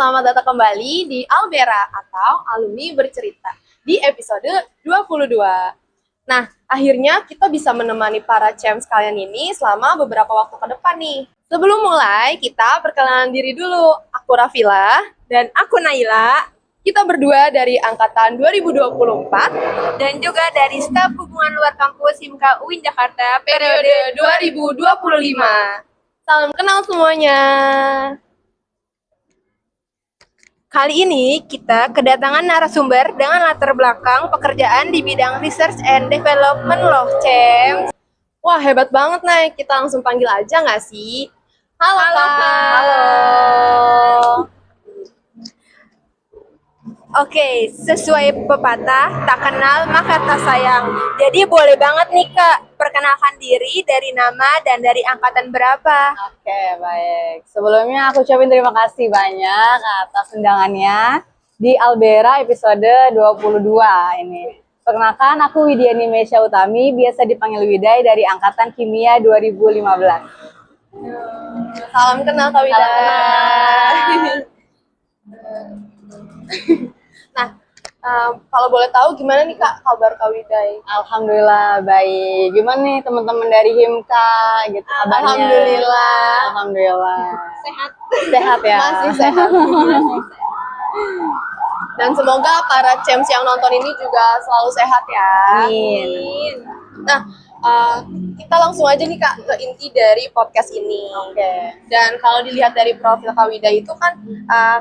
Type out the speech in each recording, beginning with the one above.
selamat datang kembali di Albera atau Alumni Bercerita di episode 22. Nah, akhirnya kita bisa menemani para champs kalian ini selama beberapa waktu ke depan nih. Sebelum mulai, kita perkenalan diri dulu. Aku Rafila dan aku Naila. Kita berdua dari angkatan 2024 dan juga dari staf hubungan luar kampus HIMKA UIN Jakarta periode 2025. Salam kenal semuanya. Kali ini kita kedatangan narasumber dengan latar belakang pekerjaan di bidang research and development loh, Cem. Wah, hebat banget, Nay. Kita langsung panggil aja nggak sih? Halo, Kak. Halo. Oke, sesuai pepatah, tak kenal maka tak sayang. Jadi boleh banget nih, Kak, perkenalkan diri dari nama dan dari angkatan berapa. Oke, baik. Sebelumnya aku ucapin terima kasih banyak atas undangannya di Albera episode 22 ini. Perkenalkan, aku Widiani Mesya Utami, biasa dipanggil Widai dari angkatan kimia 2015. Salam kenal, Kak Wida. Nah, kalau boleh tahu gimana nih, Kak, kabar Kak Widai? Alhamdulillah baik. Gimana nih teman-teman dari HIMKA gitu kabarnya? Alhamdulillah. Sehat. Sehat ya. Masih sehat. Dan semoga para champs yang nonton ini juga selalu sehat ya. Amin. Nah, kita langsung aja nih, Kak, ke inti dari podcast ini. Oke. Dan kalau dilihat dari profil Kak Wida itu kan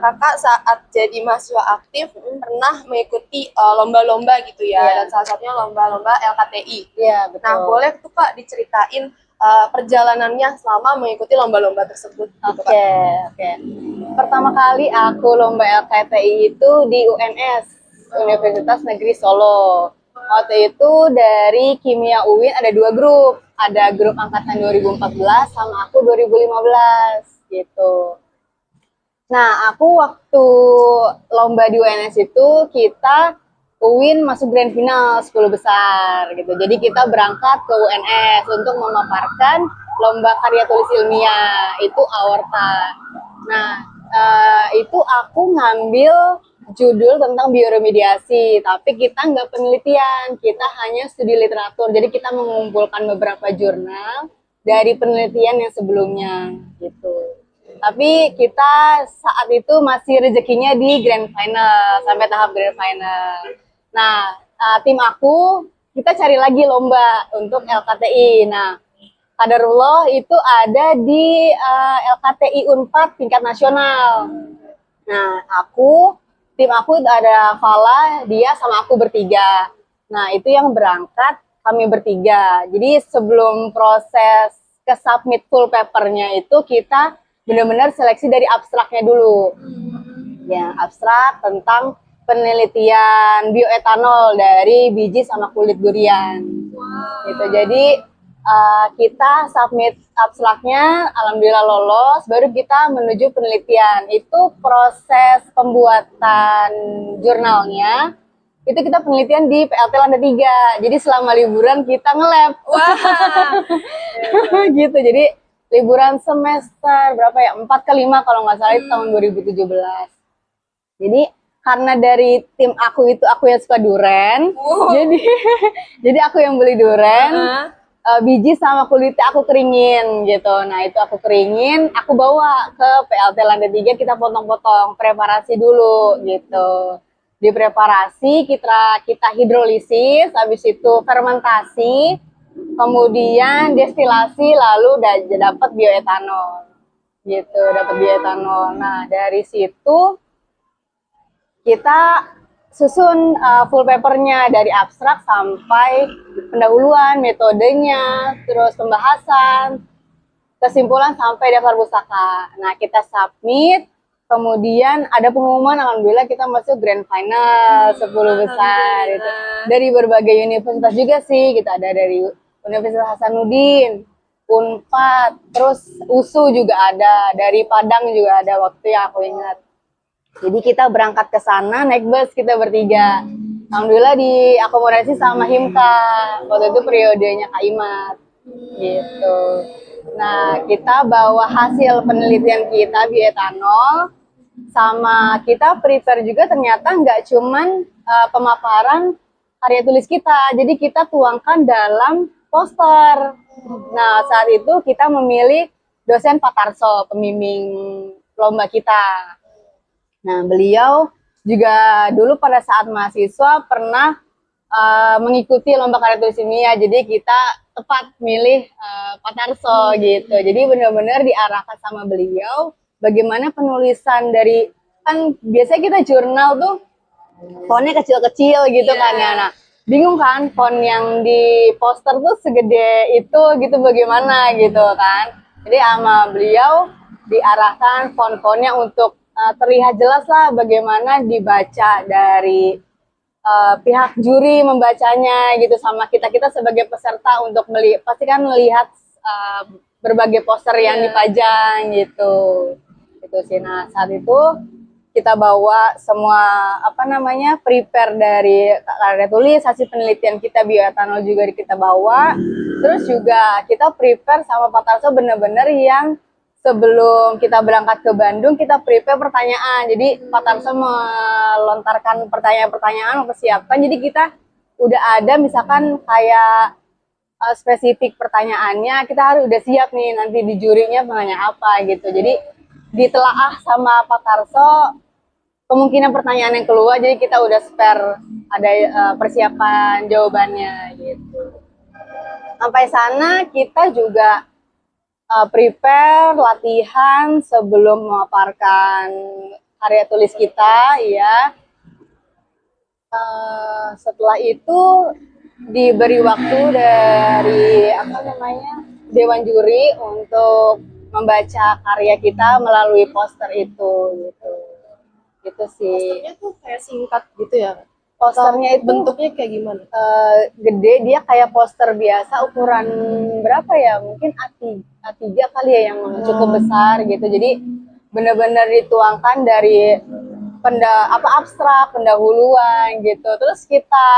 kakak saat jadi mahasiswa aktif pernah mengikuti lomba-lomba gitu ya. Iya. Dan salah satunya lomba-lomba LKTI. Iya, betul. Nah, boleh tuh Kak diceritain perjalanannya selama mengikuti lomba-lomba tersebut. Gitu, Kak. Oke. Pertama kali aku lomba LKTI itu di UNS, Universitas Negeri Solo. Waktu itu dari Kimia UIN ada 2 grup. Ada grup angkatan 2014 sama aku 2015 gitu. Nah, aku waktu lomba di UNS itu kita UIN masuk grand final 10 besar gitu. Jadi kita berangkat ke UNS untuk memaparkan lomba karya tulis ilmiah, itu aorta. Nah, itu aku ngambil judul tentang bioremediasi, tapi kita nggak penelitian, kita hanya studi literatur. Jadi kita mengumpulkan beberapa jurnal dari penelitian yang sebelumnya gitu. Tapi kita saat itu masih rezekinya di grand final, sampai tahap grand final. Nah, tim aku, kita cari lagi lomba untuk LKTI. Nah, qadarullah itu ada di LKTI Unpad tingkat nasional. Nah, tim aku ada Fala, dia sama aku bertiga. Nah, itu yang berangkat kami bertiga. Jadi sebelum proses ke submit full papernya itu kita benar-benar seleksi dari abstraknya dulu. Ya, abstrak tentang penelitian bioetanol dari biji sama kulit durian. Gitu. Jadi kita submit abstraknya, alhamdulillah lolos, baru kita menuju penelitian. Itu proses pembuatan jurnalnya, itu kita penelitian di PLT Lantai 3. Jadi selama liburan kita nge-lab. Wah. Gitu, jadi liburan semester berapa ya? 4 ke 5 kalau nggak salah itu tahun 2017. Jadi karena dari tim aku itu aku yang suka duren, jadi aku yang beli duren. Biji sama kulitnya aku keringin gitu. Nah, itu aku keringin, aku bawa ke PLT Lantai 3, kita potong-potong, preparasi dulu gitu. Di preparasi kita hidrolisis, habis itu fermentasi, kemudian destilasi, lalu dapat bioetanol. Gitu, dapat bioetanol. Nah, dari situ kita susun full papernya dari abstrak sampai pendahuluan, metodenya, terus pembahasan, kesimpulan sampai daftar pustaka. Nah, kita submit, kemudian ada pengumuman, alhamdulillah kita masuk grand final 10 besar gitu. Dari berbagai universitas juga sih, kita ada dari Universitas Hasanuddin, Unpad, terus USU juga ada, dari Padang juga ada waktu yang aku ingat. Jadi kita berangkat ke sana naik bus kita bertiga. Alhamdulillah diakomodasi sama HIMKA. Waktu itu periodenya Kak Imat. Gitu. Nah, kita bawa hasil penelitian kita bioetanol sama kita prepare juga ternyata nggak cuman pemaparan karya tulis kita, jadi kita tuangkan dalam poster. Nah, saat itu kita memilih dosen Pak Tarso, pembimbing lomba kita. Nah, beliau juga dulu pada saat mahasiswa pernah mengikuti lomba karya tulis ilmiah, jadi kita tepat milih Pak Tarso gitu. Jadi benar-benar diarahkan sama beliau bagaimana penulisan dari, kan biasanya kita jurnal tuh fontnya kecil-kecil gitu kan ya. Nah, bingung kan font yang di poster tuh segede itu gitu bagaimana gitu kan. Jadi sama beliau diarahkan font-fontnya untuk terlihat jelas lah bagaimana dibaca dari pihak juri membacanya gitu, sama kita sebagai peserta untuk pasti kan melihat berbagai poster yang dipajang gitu. Itu sih. Nah, saat itu kita bawa semua prepare dari karya tulis, hasil penelitian kita bioetanol juga kita bawa. Terus juga kita prepare sama Pak Tarso bener-bener yang sebelum kita berangkat ke Bandung kita prepare pertanyaan. Jadi Pak Tarso melontarkan pertanyaan-pertanyaan, mempersiapkan. Jadi kita udah ada misalkan kayak spesifik pertanyaannya, kita harus udah siap nih nanti di jurinya menanya apa gitu. Jadi ditelaah sama Pak Tarso kemungkinan pertanyaan yang keluar, jadi kita udah spare ada persiapan jawabannya gitu. Sampai sana kita juga prepare latihan sebelum memaparkan karya tulis kita ya. Setelah itu diberi waktu dari dewan juri untuk membaca karya kita melalui poster itu gitu. Gitu sih. Posternya tuh kayak singkat gitu ya? Posternya itu bentuknya kayak gimana? Gede, dia kayak poster biasa ukuran berapa ya? Mungkin A3 kali ya, yang cukup besar gitu. Jadi benar-benar dituangkan dari abstrak, pendahuluan gitu. Terus kita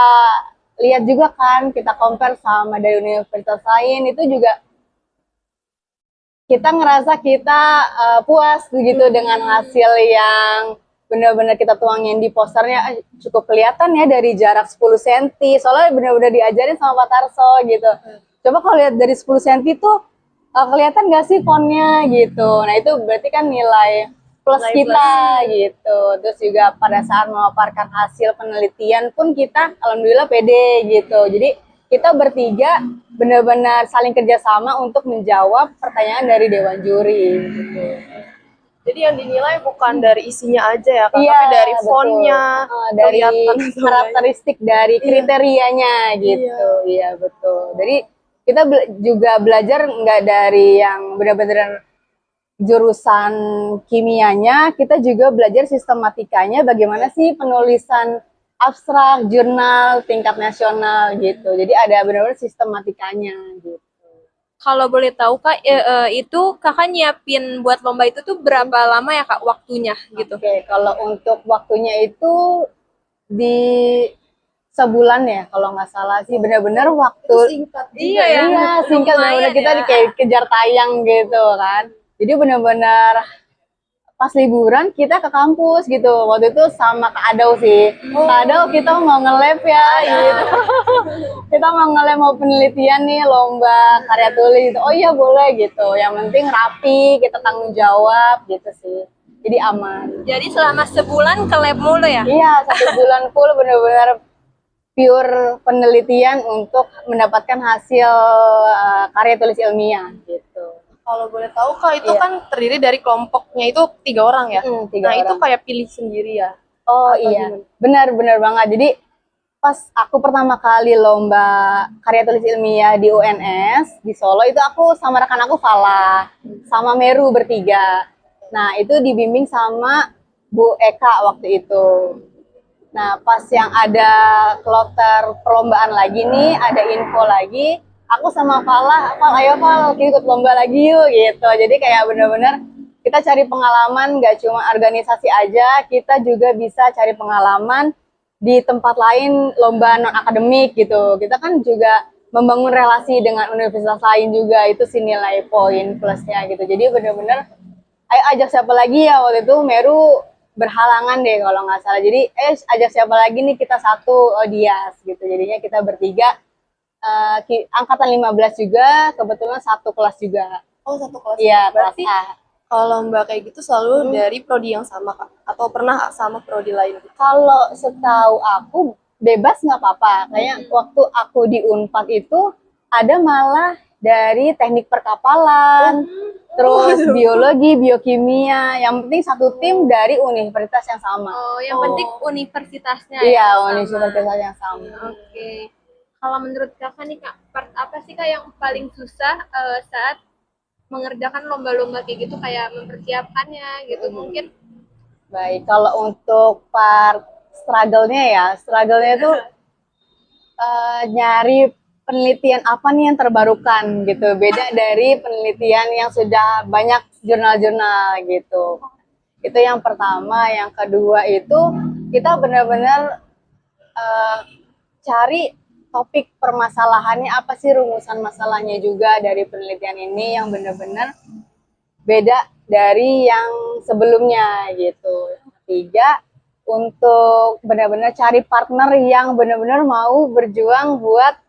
lihat juga kan, kita compare sama dari universitas lain, itu juga kita ngerasa kita puas gitu dengan hasil yang benar-benar kita tuangin di posternya. Cukup kelihatan ya dari jarak 10 cm, soalnya benar-benar diajarin sama Pak Tarso gitu. Coba kalau lihat dari 10 cm tuh kelihatan nggak sih fontnya gitu. Nah, itu berarti kan nilai plus kita gitu. Terus juga pada saat memaparkan hasil penelitian pun kita alhamdulillah pede gitu. Jadi kita bertiga benar-benar saling kerjasama untuk menjawab pertanyaan dari dewan juri gitu. Jadi yang dinilai bukan dari isinya aja ya, Kak, tapi dari fontnya, dari karakteristik, dari kriterianya gitu. Iya, betul. Jadi kita juga belajar nggak dari yang benar-benar jurusan kimianya, kita juga belajar sistematikanya, bagaimana sih penulisan abstrak, jurnal, tingkat nasional gitu. Jadi ada benar-benar sistematikanya gitu. Kalau boleh tahu Kak, itu Kakak nyiapin buat lomba itu tuh berapa lama ya Kak waktunya gitu? Oke, kalau untuk waktunya itu di sebulan ya kalau nggak salah sih, benar-benar waktu singkat juga iya singkat, benar-benar kita kayak kejar tayang gitu kan. Jadi benar-benar pas liburan kita ke kampus gitu. Waktu itu sama Kak Adau sih. Kak Adau, kita mau nge-lab ya gitu. Kita mau nge-lab, mau penelitian nih, lomba karya tulis gitu. Oh iya boleh gitu. Yang penting rapi, kita tanggung jawab gitu sih. Jadi aman. Jadi selama sebulan ke lab mulu ya? Iya, 1 bulan full benar-benar pure penelitian untuk mendapatkan hasil karya tulis ilmiah gitu. Kalau boleh tahu Kak, itu kan terdiri dari kelompoknya itu 3 orang ya? 3 nah orang. Itu kayak pilih sendiri ya? Oh iya, benar-benar banget. Jadi pas aku pertama kali lomba karya tulis ilmiah di UNS di Solo, itu aku sama rekan aku Fala sama Meru bertiga. Nah, itu dibimbing sama Bu Eka waktu itu. Nah, pas yang ada kloter perlombaan lagi nih, ada info lagi, aku sama Fala, ayo Fal, kita ikut lomba lagi yuk gitu. Jadi kayak bener-bener kita cari pengalaman, gak cuma organisasi aja, kita juga bisa cari pengalaman di tempat lain, lomba non-akademik gitu. Kita kan juga membangun relasi dengan universitas lain juga, itu sih nilai poin plusnya gitu. Jadi bener-bener, ayo ajak siapa lagi ya, waktu itu Meru berhalangan deh kalau nggak salah. Jadi ajak siapa lagi nih, kita satu, oh Dias gitu. Jadinya kita bertiga, angkatan 15 juga, kebetulan satu kelas juga. Oh, satu kelas. Iya, kelas Berarti A. kalau lomba kayak gitu selalu dari prodi yang sama, Kak? Atau pernah sama prodi lain gitu? Kalau setahu aku bebas nggak apa-apa. Kayak waktu aku di Unpad itu ada malah dari teknik perkapalan, terus biologi, biokimia. Yang penting satu tim dari universitas yang sama. Oh, yang penting universitasnya Iya, ya sama. universitas yang sama. Oke. Kalau menurut kakak nih kak, part apa sih kak yang paling susah saat mengerjakan lomba-lomba kayak gitu, kayak mempersiapkannya gitu mungkin? Baik, kalau untuk part struggle-nya itu nyari penelitian apa nih yang terbarukan gitu. Beda dari penelitian yang sudah banyak jurnal-jurnal gitu. Itu yang pertama. Yang kedua itu kita benar-benar cari topik permasalahannya apa sih, rumusan masalahnya juga dari penelitian ini yang benar-benar beda dari yang sebelumnya gitu. Ketiga, untuk benar-benar cari partner yang benar-benar mau berjuang buat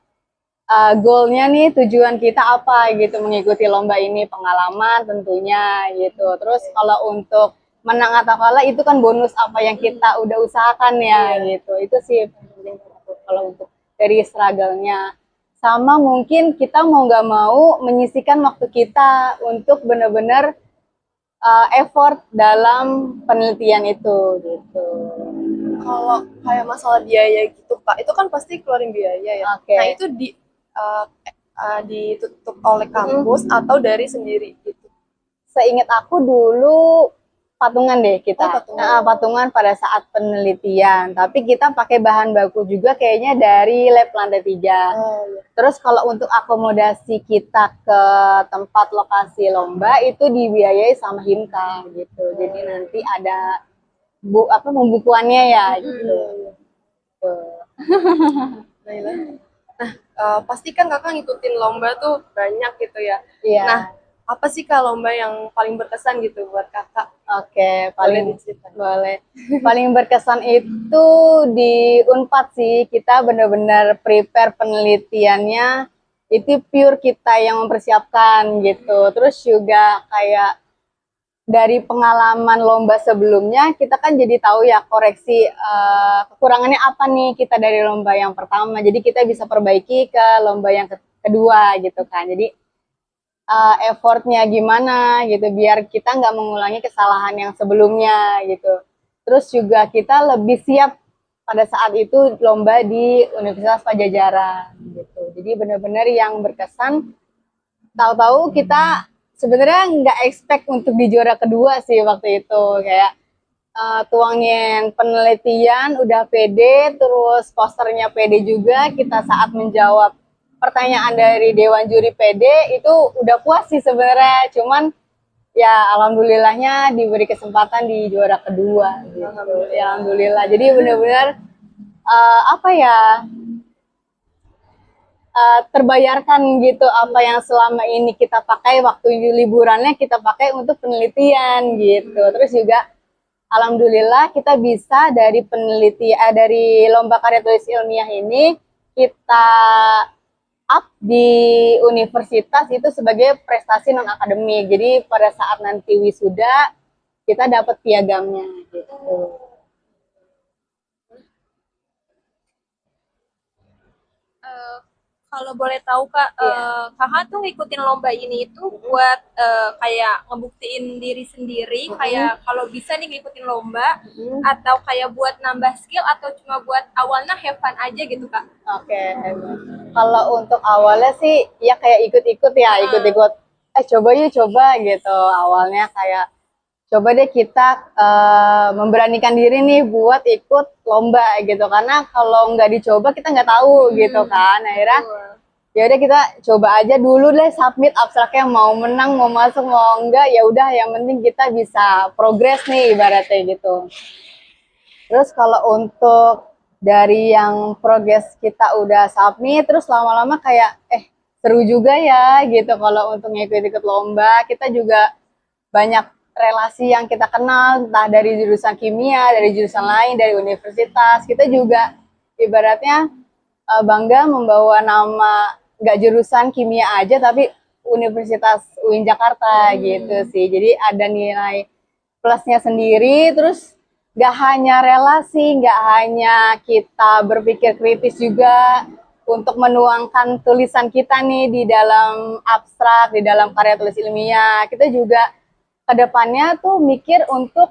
goalnya nih, tujuan kita apa gitu, mengikuti lomba ini, pengalaman tentunya gitu. Terus kalau untuk menang atau kalah itu kan bonus apa yang kita udah usahakan ya gitu. Itu sih penting kalau untuk dari struggle-nya. Sama mungkin kita mau nggak mau menyisikan waktu kita untuk benar-benar effort dalam penelitian itu gitu. Kalau kayak masalah biaya gitu, Kak, itu kan pasti keluarin biaya ya. Oke. Nah, itu ditutup oleh kampus atau dari sendiri gitu? Seingat aku dulu patungan deh kita. Oh, patungan. Patungan pada saat penelitian. Tapi kita pakai bahan baku juga kayaknya dari lab lantai 3. Oh, iya. Terus kalau untuk akomodasi kita ke tempat lokasi lomba itu dibiayai sama Himka gitu. Jadi nanti ada pembukuannya ya gitu. Nah, pasti kan kakak ngikutin lomba tuh banyak gitu ya. Iya. Nah, apa sih kak lomba yang paling berkesan gitu buat kakak? Oke, diceritain. boleh. Paling berkesan itu di Unpad sih, kita benar-benar prepare penelitiannya itu pure kita yang mempersiapkan gitu. Terus juga kayak dari pengalaman lomba sebelumnya kita kan jadi tahu ya koreksi kekurangannya apa nih kita dari lomba yang pertama. Jadi kita bisa perbaiki ke lomba yang kedua gitu kan. Jadi effortnya gimana gitu biar kita nggak mengulangi kesalahan yang sebelumnya gitu. Terus juga kita lebih siap pada saat itu lomba di Universitas Padjadjaran gitu. Jadi benar-benar yang berkesan. Tahu-tahu kita sebenarnya nggak expect untuk di juara kedua sih waktu itu, kayak tuangin penelitian udah pede, terus posternya pede juga, kita saat menjawab pertanyaan dari Dewan Juri PD itu udah puas sih sebenarnya, cuman ya alhamdulillahnya diberi kesempatan di juara kedua gitu. Ya, alhamdulillah. Jadi benar-benar apa ya, terbayarkan gitu apa yang selama ini kita pakai waktu liburannya kita pakai untuk penelitian gitu. Terus juga alhamdulillah kita bisa dari dari lomba karya tulis ilmiah ini kita up di universitas itu sebagai prestasi non akademik. Jadi pada saat nanti wisuda kita dapat piagamnya gitu. Kalau boleh tahu kak, kakak tuh ngikutin lomba ini itu buat kayak ngebuktiin diri sendiri, kayak kalau bisa nih ngikutin lomba, atau kayak buat nambah skill, atau cuma buat awalnya have fun aja gitu kak? Oke. Kalau untuk awalnya sih ya kayak ikut-ikut ya, ikut-ikut. Coba gitu. Awalnya kayak coba deh kita memberanikan diri nih buat ikut lomba gitu. Karena kalau nggak dicoba kita nggak tahu gitu kan. Akhirnya ya udah kita coba aja dulu deh, submit abstraknya, mau menang mau masuk mau enggak ya udah, yang penting kita bisa progres nih ibaratnya gitu. Terus kalau untuk dari yang progres kita udah submit, terus lama-lama kayak seru juga ya gitu kalau untuk ngikut-ikut lomba. Kita juga banyak relasi yang kita kenal, entah dari jurusan kimia, dari jurusan lain, dari universitas. Kita juga ibaratnya bangga membawa nama, nggak jurusan kimia aja, tapi Universitas UIN Jakarta gitu sih. Jadi ada nilai plusnya sendiri, terus nggak hanya relasi, nggak hanya kita berpikir kritis juga untuk menuangkan tulisan kita nih di dalam abstrak, di dalam karya tulis ilmiah. Kita juga kedepannya tuh mikir untuk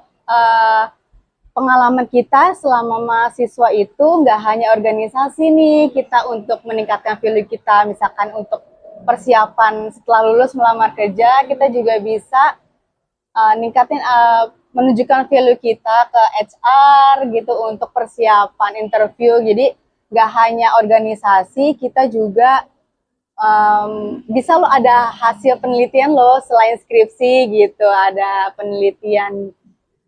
pengalaman kita selama mahasiswa itu nggak hanya organisasi nih, kita untuk meningkatkan value kita, misalkan untuk persiapan setelah lulus melamar kerja, kita juga bisa ningkatin menunjukkan value kita ke HR gitu untuk persiapan interview. Jadi nggak hanya organisasi, kita juga bisa lo ada hasil penelitian lo selain skripsi gitu, ada penelitian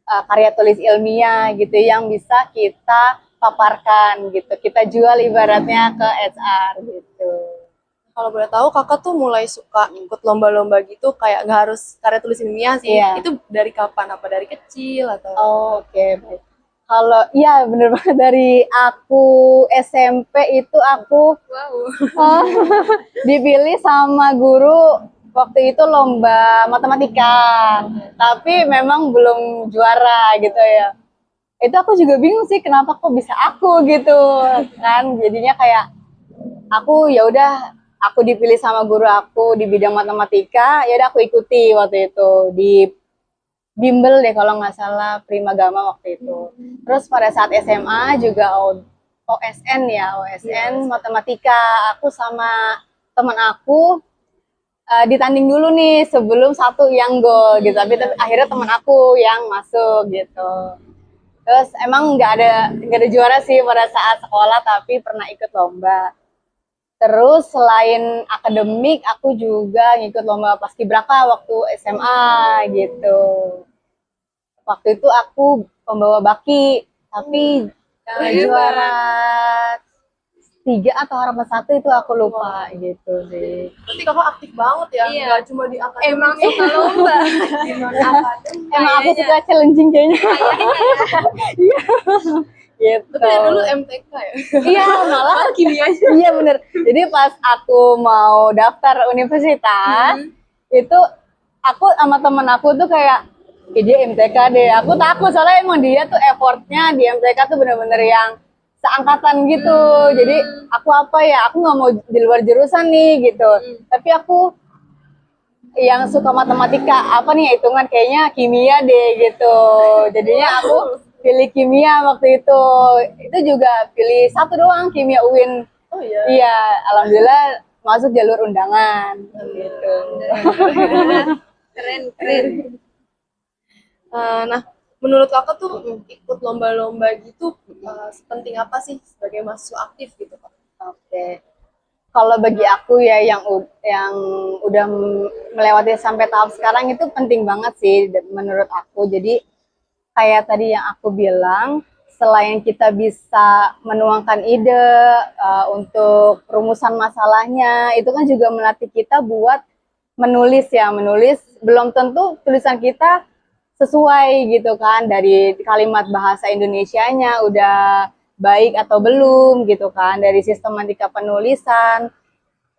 karya tulis ilmiah gitu yang bisa kita paparkan gitu, kita jual ibaratnya ke HR gitu. Kalau boleh tahu, kakak tuh mulai suka ikut lomba-lomba gitu, kayak nggak harus karya tulis ilmiah sih. Iya. Itu dari kapan? Apa dari kecil atau? Oke, baik. Kalau iya bener banget, dari aku SMP itu aku Wow. dipilih sama guru waktu itu lomba matematika, tapi memang belum juara gitu ya. Itu aku juga bingung sih kenapa kok bisa aku gitu kan, jadinya kayak aku ya udah, aku dipilih sama guru aku di bidang matematika, ya udah aku ikuti waktu itu di bimbel deh kalau nggak salah, Primagama waktu itu. Terus pada saat SMA juga OSN ya, OSN matematika, aku sama teman aku ditanding dulu nih sebelum satu yang gol gitu, tapi akhirnya teman aku yang masuk gitu. Terus emang nggak ada juara sih pada saat sekolah, tapi pernah ikut lomba. Terus selain akademik, aku juga ngikut lomba paskibraka waktu SMA gitu. Waktu itu aku pembawa baki, tapi juara 3 atau harapan 1 itu aku lupa gitu sih. Berarti kakak aktif banget ya, Iya. nggak cuma di akademik. Emang suka lomba. Di non-akademik. Emang aku Kayaknya. suka challenging kayaknya. Iya. Gitu. Tapi dari dulu MTK ya? Iya, malah Kimianya. iya bener. Jadi pas aku mau daftar universitas, itu aku sama temen aku tuh kayak, dia MTK deh. Aku takut soalnya emang dia tuh effortnya di MTK tuh bener-bener yang seangkatan gitu. Jadi aku apa ya, aku nggak mau di luar jurusan nih gitu. Tapi aku yang suka matematika, apa nih hitungan, kayaknya kimia deh gitu. Jadinya aku pilih kimia waktu itu. Itu juga pilih satu doang, kimia UIN. Oh iya. Iya, alhamdulillah masuk jalur undangan gitu. Keren, keren. Nah, menurut kakak tuh ikut lomba-lomba gitu sepenting apa sih sebagai mahasiswa aktif gitu kak? Oke. Kalau bagi aku ya yang udah melewati sampai tahap sekarang itu penting banget sih menurut aku. Jadi kayak tadi yang aku bilang, selain kita bisa menuangkan ide untuk perumusan masalahnya, itu kan juga melatih kita buat menulis ya, menulis belum tentu tulisan kita sesuai gitu kan, dari kalimat bahasa Indonesianya udah baik atau belum gitu kan, dari sistematika penulisan,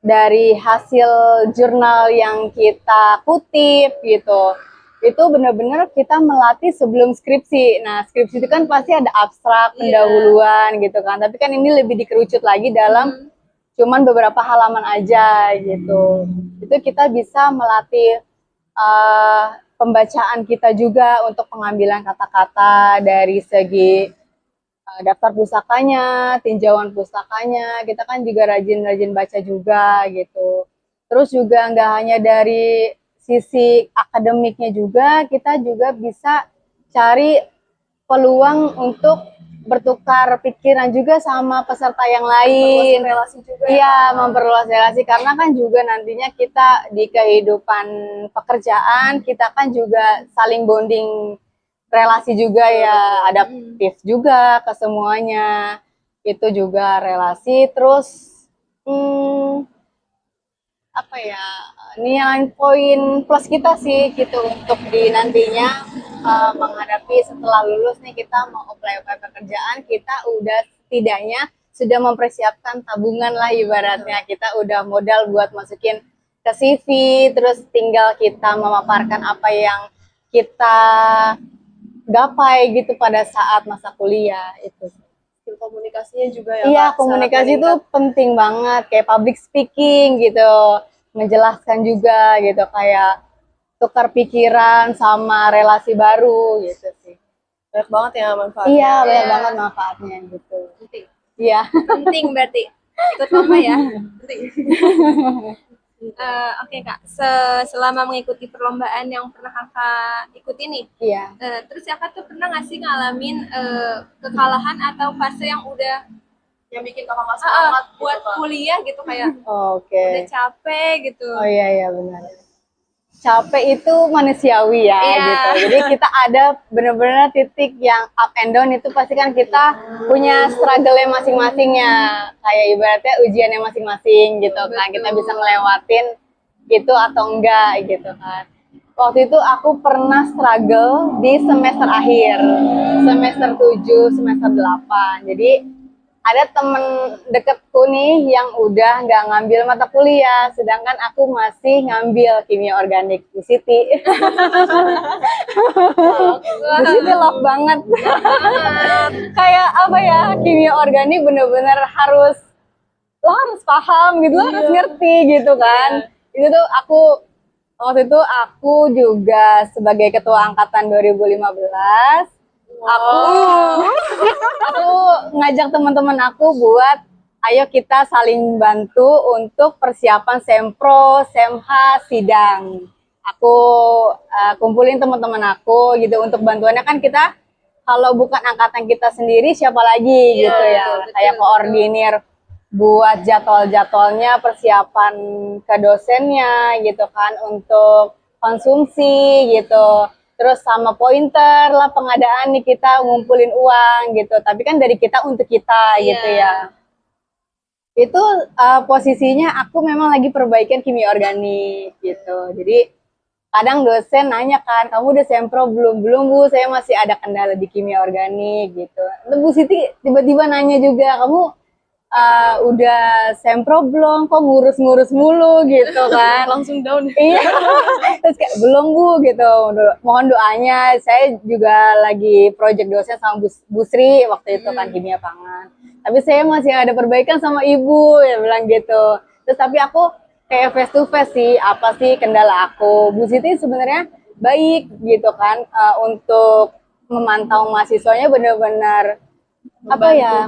dari hasil jurnal yang kita kutip gitu. Itu benar-benar kita melatih sebelum skripsi. Nah, skripsi itu kan pasti ada abstrak, pendahuluan gitu kan. Tapi kan ini lebih dikerucut lagi dalam cuman beberapa halaman aja gitu. Itu kita bisa melatih pembacaan kita juga untuk pengambilan kata-kata dari segi daftar pustakanya, tinjauan pustakanya. Kita kan juga rajin-rajin baca juga gitu. Terus juga nggak hanya dari sisi akademiknya juga, kita juga bisa cari peluang untuk bertukar pikiran juga sama peserta yang lain. Relasi juga. Iya, memperluas relasi, karena kan juga nantinya kita di kehidupan pekerjaan, kita kan juga saling bonding relasi juga ya, adaptif juga ke semuanya. Itu juga relasi. Terus apa ya, nilai poin plus kita sih gitu untuk di nantinya menghadapi setelah lulus nih kita mau apply pekerjaan, kita udah setidaknya sudah mempersiapkan tabungan lah ibaratnya, kita udah modal buat masukin ke CV, terus tinggal kita memaparkan apa yang kita gapai gitu pada saat masa kuliah itu. Skill komunikasinya juga ya, Iya, Kak, komunikasi sangat itu meningkat. penting banget, kayak public speaking gitu, menjelaskan juga gitu, kayak tukar pikiran sama relasi baru gitu sih. Banyak banget ya manfaatnya. Iya, banyak Iya. banget manfaatnya gitu. Penting. Iya. Penting berarti ikut lomba ya. Penting. Oke Kak, selama mengikuti perlombaan yang pernah Kakak ikuti nih, Iya. terus Kakak tuh pernah nggak sih ngalamin kekalahan atau fase yang udah Yang bikin kakak nggak semangat gitu, buat Kak. kuliah gitu kayak Oke. udah capek gitu. Oh iya iya benar. Capek itu manusiawi ya Iya. gitu. Jadi kita ada benar-benar titik yang up and down itu pasti kan kita punya struggle-nya masing-masingnya. Kayak ibaratnya ujiannya masing-masing gitu kan. Kita bisa ngelewatin itu atau enggak gitu kan. Waktu itu aku pernah struggle di semester akhir. Semester 7, semester 8. Jadi ada temen deketku nih yang udah nggak ngambil mata kuliah, sedangkan aku masih ngambil kimia organik. Bu Siti. Bu Siti love banget. Kayak apa ya, kimia organik bener-bener harus, lo harus paham gitu, lo harus ngerti gitu kan. Itu tuh waktu itu aku juga sebagai ketua angkatan 2015, aku ngajak teman-teman aku buat ayo kita saling bantu untuk persiapan sempro, semha, sidang. Aku kumpulin teman-teman aku gitu untuk bantuannya, kan kita kalau bukan angkatan kita sendiri siapa lagi gitu ya. Kayak koordinir buat jadwal-jadwalnya, persiapan ke dosennya gitu kan untuk konsumsi gitu. Terus sama pointer lah pengadaan nih, kita ngumpulin uang gitu. Tapi kan dari kita untuk kita gitu ya. Itu posisinya aku memang lagi perbaikan kimia organik gitu. Jadi kadang dosen nanya kan, kamu udah sempro belum? Belum Bu, saya masih ada kendala di kimia organik gitu. Terus Bu Siti tiba-tiba nanya juga, kamu udah sempro belum? Kok ngurus-ngurus mulu gitu kan? Langsung down. Iya. Terus kayak belum Bu gitu. Mohon doanya. Saya juga lagi project dosen sama Bu Sri waktu itu kan kimia pangan. Tapi saya masih ada perbaikan sama Ibu ya bilang gitu. Terus tapi aku kayak face to face sih, apa sih kendala aku. Bu Siti sebenarnya baik gitu kan, untuk memantau mahasiswanya benar-benar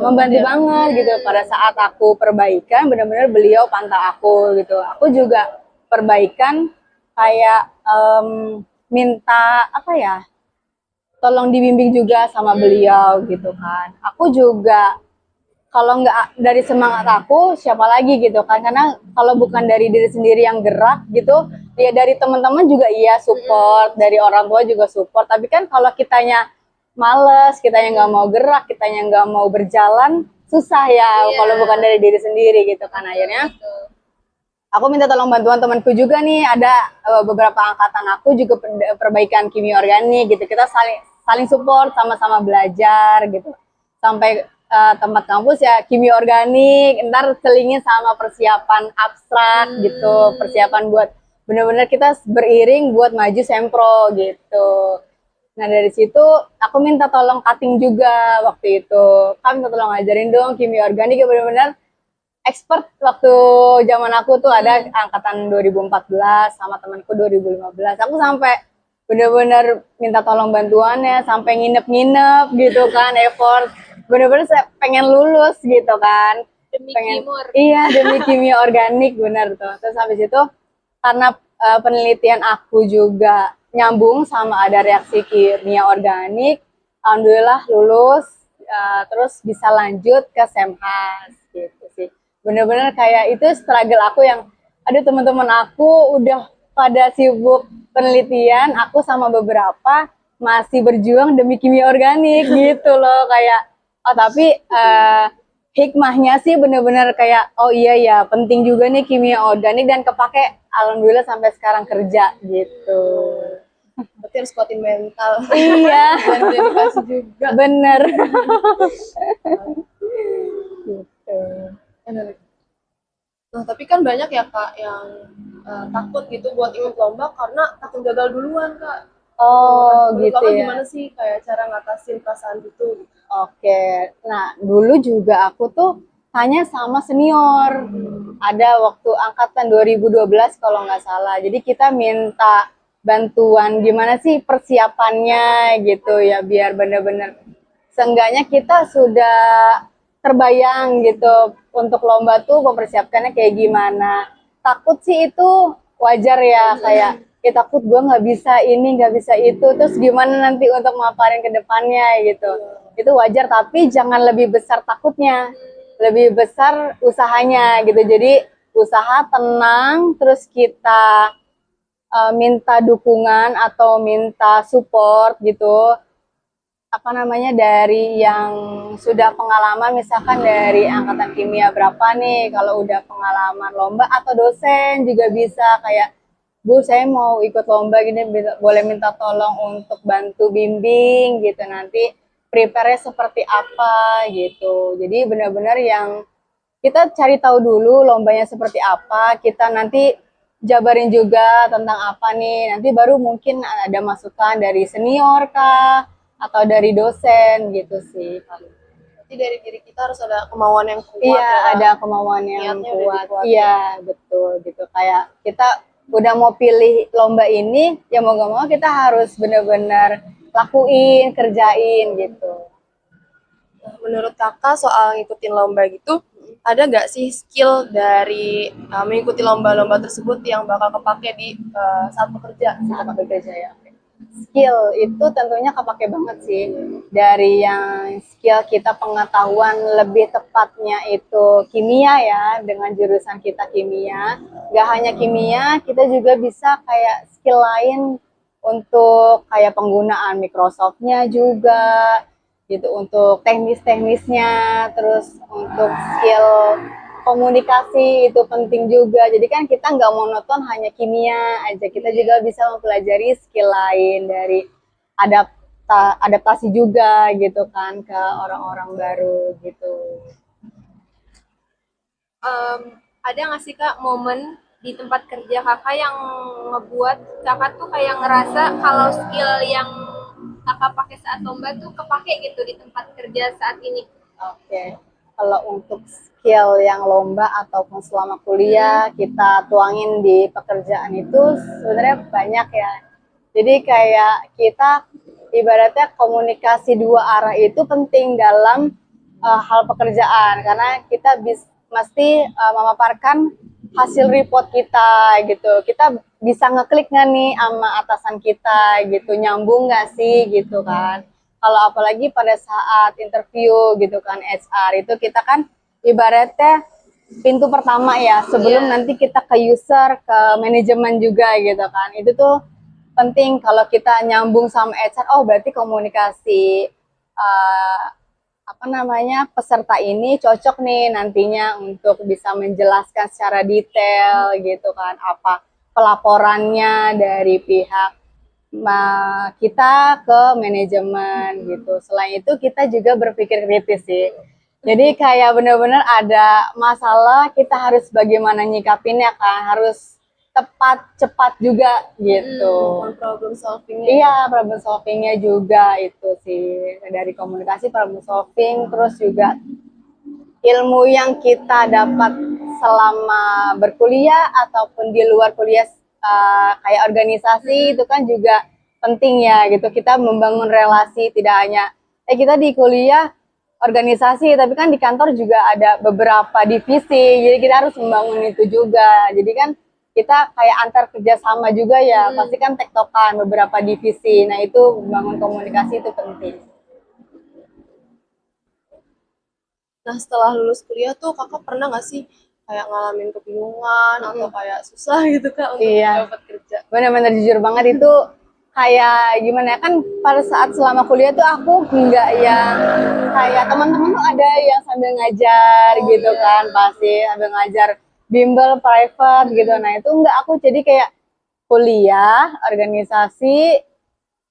membantu banget gitu. Pada saat aku perbaikan benar-benar beliau pantau aku gitu. Aku juga perbaikan kayak minta tolong dibimbing juga sama beliau gitu kan. Aku juga kalau nggak dari semangat aku siapa lagi gitu kan, karena kalau bukan dari diri sendiri yang gerak gitu ya dari teman-teman juga iya support, dari orang tua juga support. Tapi kan kalau kitanya males, kitanya nggak mau gerak, kitanya nggak mau berjalan, susah ya kalau bukan dari diri sendiri gitu kan. Akhirnya aku minta tolong bantuan temanku juga nih, ada beberapa angkatan aku juga perbaikan kimia organik gitu. Kita saling support, sama-sama belajar gitu. Sampai tempat kampus ya kimia organik, ntar selingin sama persiapan abstrak gitu, persiapan buat bener-bener kita beriring buat maju sempro gitu. Nah dari situ aku minta tolong cutting juga waktu itu, kami minta tolong ngajarin dong kimia organik ya, bener-bener expert. Waktu zaman aku tuh ada angkatan 2014 sama temanku 2015, aku sampai bener-bener minta tolong bantuannya, sampai nginep-nginep gitu kan, effort bener-bener saya pengen lulus gitu kan, Demi pengen Kimur. iya demi kimia organik bener tuh. Terus habis itu karena penelitian aku juga nyambung sama ada reaksi kimia organik, alhamdulillah lulus, terus bisa lanjut ke Semhas gitu sih. Bener-bener kayak itu struggle aku yang ada teman-teman aku udah pada sibuk penelitian, aku sama beberapa masih berjuang demi kimia organik gitu loh. Kayak oh tapi hikmahnya sih bener-bener kayak oh iya ya penting juga nih kimia organik dan kepake alhamdulillah sampai sekarang kerja gitu. Berarti harus kuatin mental. Iya, Dan dedikasi juga. bener. Gitu. Nah, tapi kan banyak ya Kak yang takut gitu buat ikut lomba karena takut gagal duluan Kak. Oh Menurut gitu Kakak ya. gimana sih kayak cara ngatasin perasaan gitu? Oke, nah dulu juga aku tuh tanya sama senior. Ada waktu angkatan 2012 kalau nggak salah. Jadi kita minta bantuan gimana sih persiapannya gitu ya biar bener-bener seenggaknya kita sudah terbayang gitu untuk lomba tuh mempersiapkannya kayak gimana. Takut sih itu wajar ya kayak ya takut gue nggak bisa ini nggak bisa itu terus gimana nanti untuk maparin ke depannya gitu itu wajar tapi jangan lebih besar takutnya lebih besar usahanya gitu jadi usaha tenang terus kita minta dukungan atau minta support gitu apa namanya dari yang sudah pengalaman misalkan dari angkatan kimia berapa nih kalau udah pengalaman lomba atau dosen juga bisa kayak Bu saya mau ikut lomba gini boleh minta tolong untuk bantu bimbing gitu nanti prepare-nya seperti apa gitu jadi benar-benar yang kita cari tahu dulu lombanya seperti apa kita nanti jabarin juga tentang apa nih nanti baru mungkin ada masukan dari senior kah atau dari dosen gitu sih. Berarti dari diri kita harus ada kemauan yang kuat Iya, ya. ada kemauan yang Niatnya udah kuat. dikuatin. Iya, betul gitu. Kayak kita udah mau pilih lomba ini, ya mau gak mau kita harus benar-benar lakuin, kerjain gitu. Nah, menurut Kakak soal ngikutin lomba gitu, ada nggak sih skill dari mengikuti lomba-lomba tersebut yang bakal kepake di saat bekerja? Saat bekerja ya. Skill itu tentunya kepake banget sih dari yang skill kita pengetahuan lebih tepatnya itu kimia ya dengan jurusan kita kimia gak hanya kimia kita juga bisa kayak skill lain untuk kayak penggunaan Microsoft-nya juga gitu untuk teknis-teknisnya terus untuk skill komunikasi itu penting juga. Jadi kan kita nggak monoton hanya kimia aja. Kita juga bisa mempelajari skill lain dari adaptasi juga gitu kan ke orang-orang baru gitu. Ada nggak sih Kak momen di tempat kerja Kakak yang ngebuat Kakak tuh kayak ngerasa kalau skill yang Kakak pakai saat lomba tuh kepake gitu di tempat kerja saat ini? Oke. Kalau untuk skill yang lomba ataupun selama kuliah kita tuangin di pekerjaan itu sebenarnya banyak ya. Jadi kayak kita ibaratnya komunikasi dua arah itu penting dalam hal pekerjaan karena kita mesti memaparkan hasil report kita gitu. Kita bisa ngeklik nggak nih sama atasan kita gitu, nyambung nggak sih gitu kan. Kalau apalagi pada saat interview gitu kan HR itu kita kan ibaratnya pintu pertama ya sebelum nanti kita ke user ke manajemen juga gitu kan. Itu tuh penting kalau kita nyambung sama HR oh berarti komunikasi apa namanya peserta ini cocok nih nantinya untuk bisa menjelaskan secara detail gitu kan apa pelaporannya dari pihak kita ke manajemen gitu. Selain itu kita juga berpikir kritis sih. Jadi kayak benar-benar ada masalah kita harus bagaimana nyikapinnya kan harus tepat cepat juga gitu. Problem solving. Iya, problem solvingnya juga itu sih dari komunikasi problem solving terus juga ilmu yang kita dapat selama berkuliah ataupun di luar kuliah kayak organisasi itu kan juga penting ya gitu kita membangun relasi tidak hanya kita di kuliah organisasi tapi kan di kantor juga ada beberapa divisi jadi kita harus membangun itu juga jadi kan kita kayak antar kerjasama juga ya pasti kan tektokan beberapa divisi nah itu membangun komunikasi itu penting. Nah, setelah lulus kuliah tuh Kakak pernah nggak sih kayak ngalamin kebingungan atau kayak susah gitu Kak untuk dapat kerja? Benar-benar jujur banget itu kayak gimana ya, kan pada saat selama kuliah tuh aku nggak yang kayak teman-teman tuh ada yang sambil ngajar gitu kan, pasti sambil ngajar bimbel private gitu. Nah itu enggak, aku jadi kayak kuliah organisasi,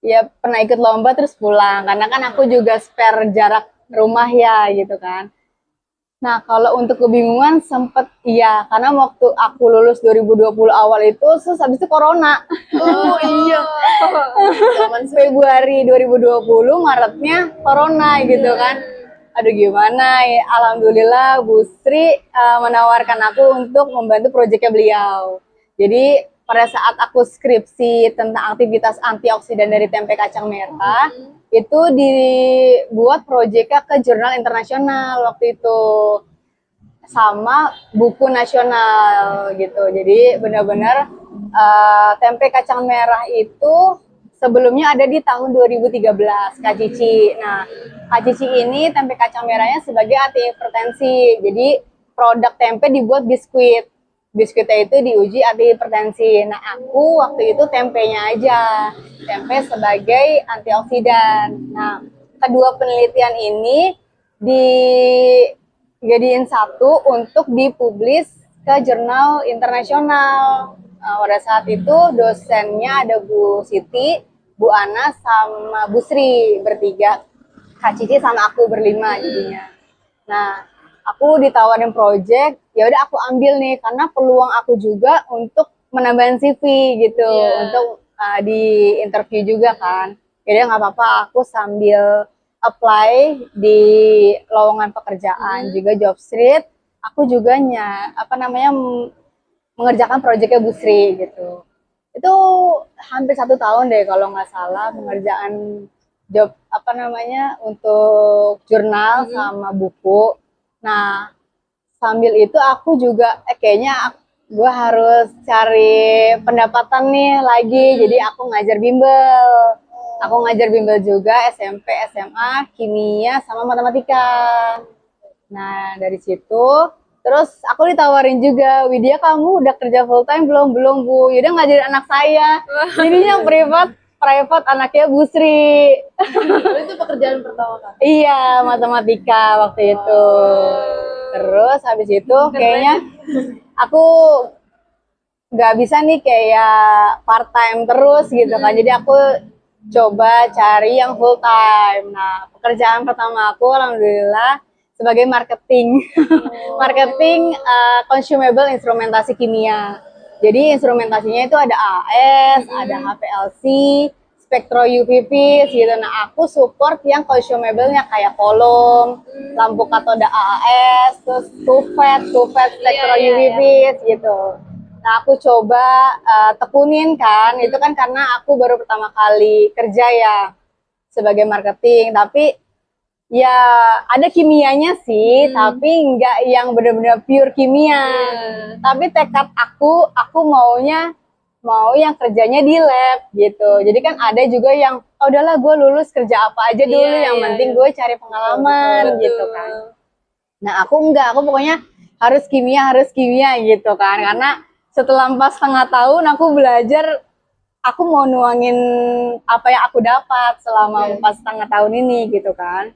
ya pernah ikut lomba terus pulang karena kan aku juga spare jarak rumah ya gitu kan. Nah, kalau untuk kebingungan sempet iya, karena waktu aku lulus 2020 awal itu, terus habis itu corona. Oh iya. Zaman Februari 2020, Maretnya corona gitu kan. Aduh gimana ya, alhamdulillah Bu Sri menawarkan aku untuk membantu proyeknya beliau. Jadi pada saat aku skripsi tentang aktivitas antioksidan dari tempe kacang merah, itu dibuat proyeknya ke jurnal internasional waktu itu sama buku nasional gitu. Jadi benar-benar tempe kacang merah itu sebelumnya ada di tahun 2013 Kak Cici. Nah, Kak Cici ini tempe kacang merahnya sebagai antihipertensi. Jadi produk tempe dibuat biskuit. Biskuitnya itu diuji antihipertensi. Nah, aku waktu itu tempenya aja. Tempe sebagai antioksidan. Nah, kedua penelitian ini dijadiin satu untuk dipublis ke jurnal internasional. Pada saat itu dosennya ada Bu Siti, Bu Ana, sama Bu Sri bertiga. Kak Cici sama aku berlima jadinya. Nah, aku ditawarin project, ya udah aku ambil nih karena peluang aku juga untuk menambah CV gitu, untuk di interview juga kan. Jadi nggak apa-apa, aku sambil apply di lowongan pekerjaan juga job street. Aku juga mengerjakan proyeknya Bu Sri gitu. Itu hampir 1 tahun deh kalau nggak salah pengerjaan job untuk jurnal sama buku. Nah, sambil itu aku juga kayaknya gue harus cari pendapatan nih lagi. Jadi aku ngajar bimbel. Aku ngajar bimbel juga SMP, SMA, kimia sama matematika. Nah, dari situ terus aku ditawarin juga, Widya kamu udah kerja full time belum? Belum Bu, yaudah ngajarin anak saya. Jadinya private anaknya Bu Sri. itu pekerjaan pertama kan? Iya, matematika waktu itu. Terus habis itu kayaknya aku nggak bisa nih kayak part time terus gitu kan. Jadi aku coba cari yang full time. Nah, pekerjaan pertama aku alhamdulillah sebagai marketing. Marketing consumable instrumentasi kimia. Jadi instrumentasinya itu ada AS, ada HPLC, spektro UVV gitu. Nah, aku support yang consumable-nya kayak kolom, lampu katoda AAS, terus TUVET spektro UVV gitu. Nah, aku coba tekunin kan, itu kan karena aku baru pertama kali kerja ya sebagai marketing, tapi ya ada kimianya sih, tapi nggak yang benar-benar pure kimia. Tapi tekad aku mau yang kerjanya di lab gitu. Jadi kan ada juga yang oh, udahlah gue lulus kerja apa aja dulu, yang penting gue cari pengalaman gitu kan. Nah aku enggak, aku pokoknya harus kimia gitu kan. Karena setelah 4,5 tahun aku belajar, aku mau nuangin apa yang aku dapat selama 4,5 tahun ini gitu kan.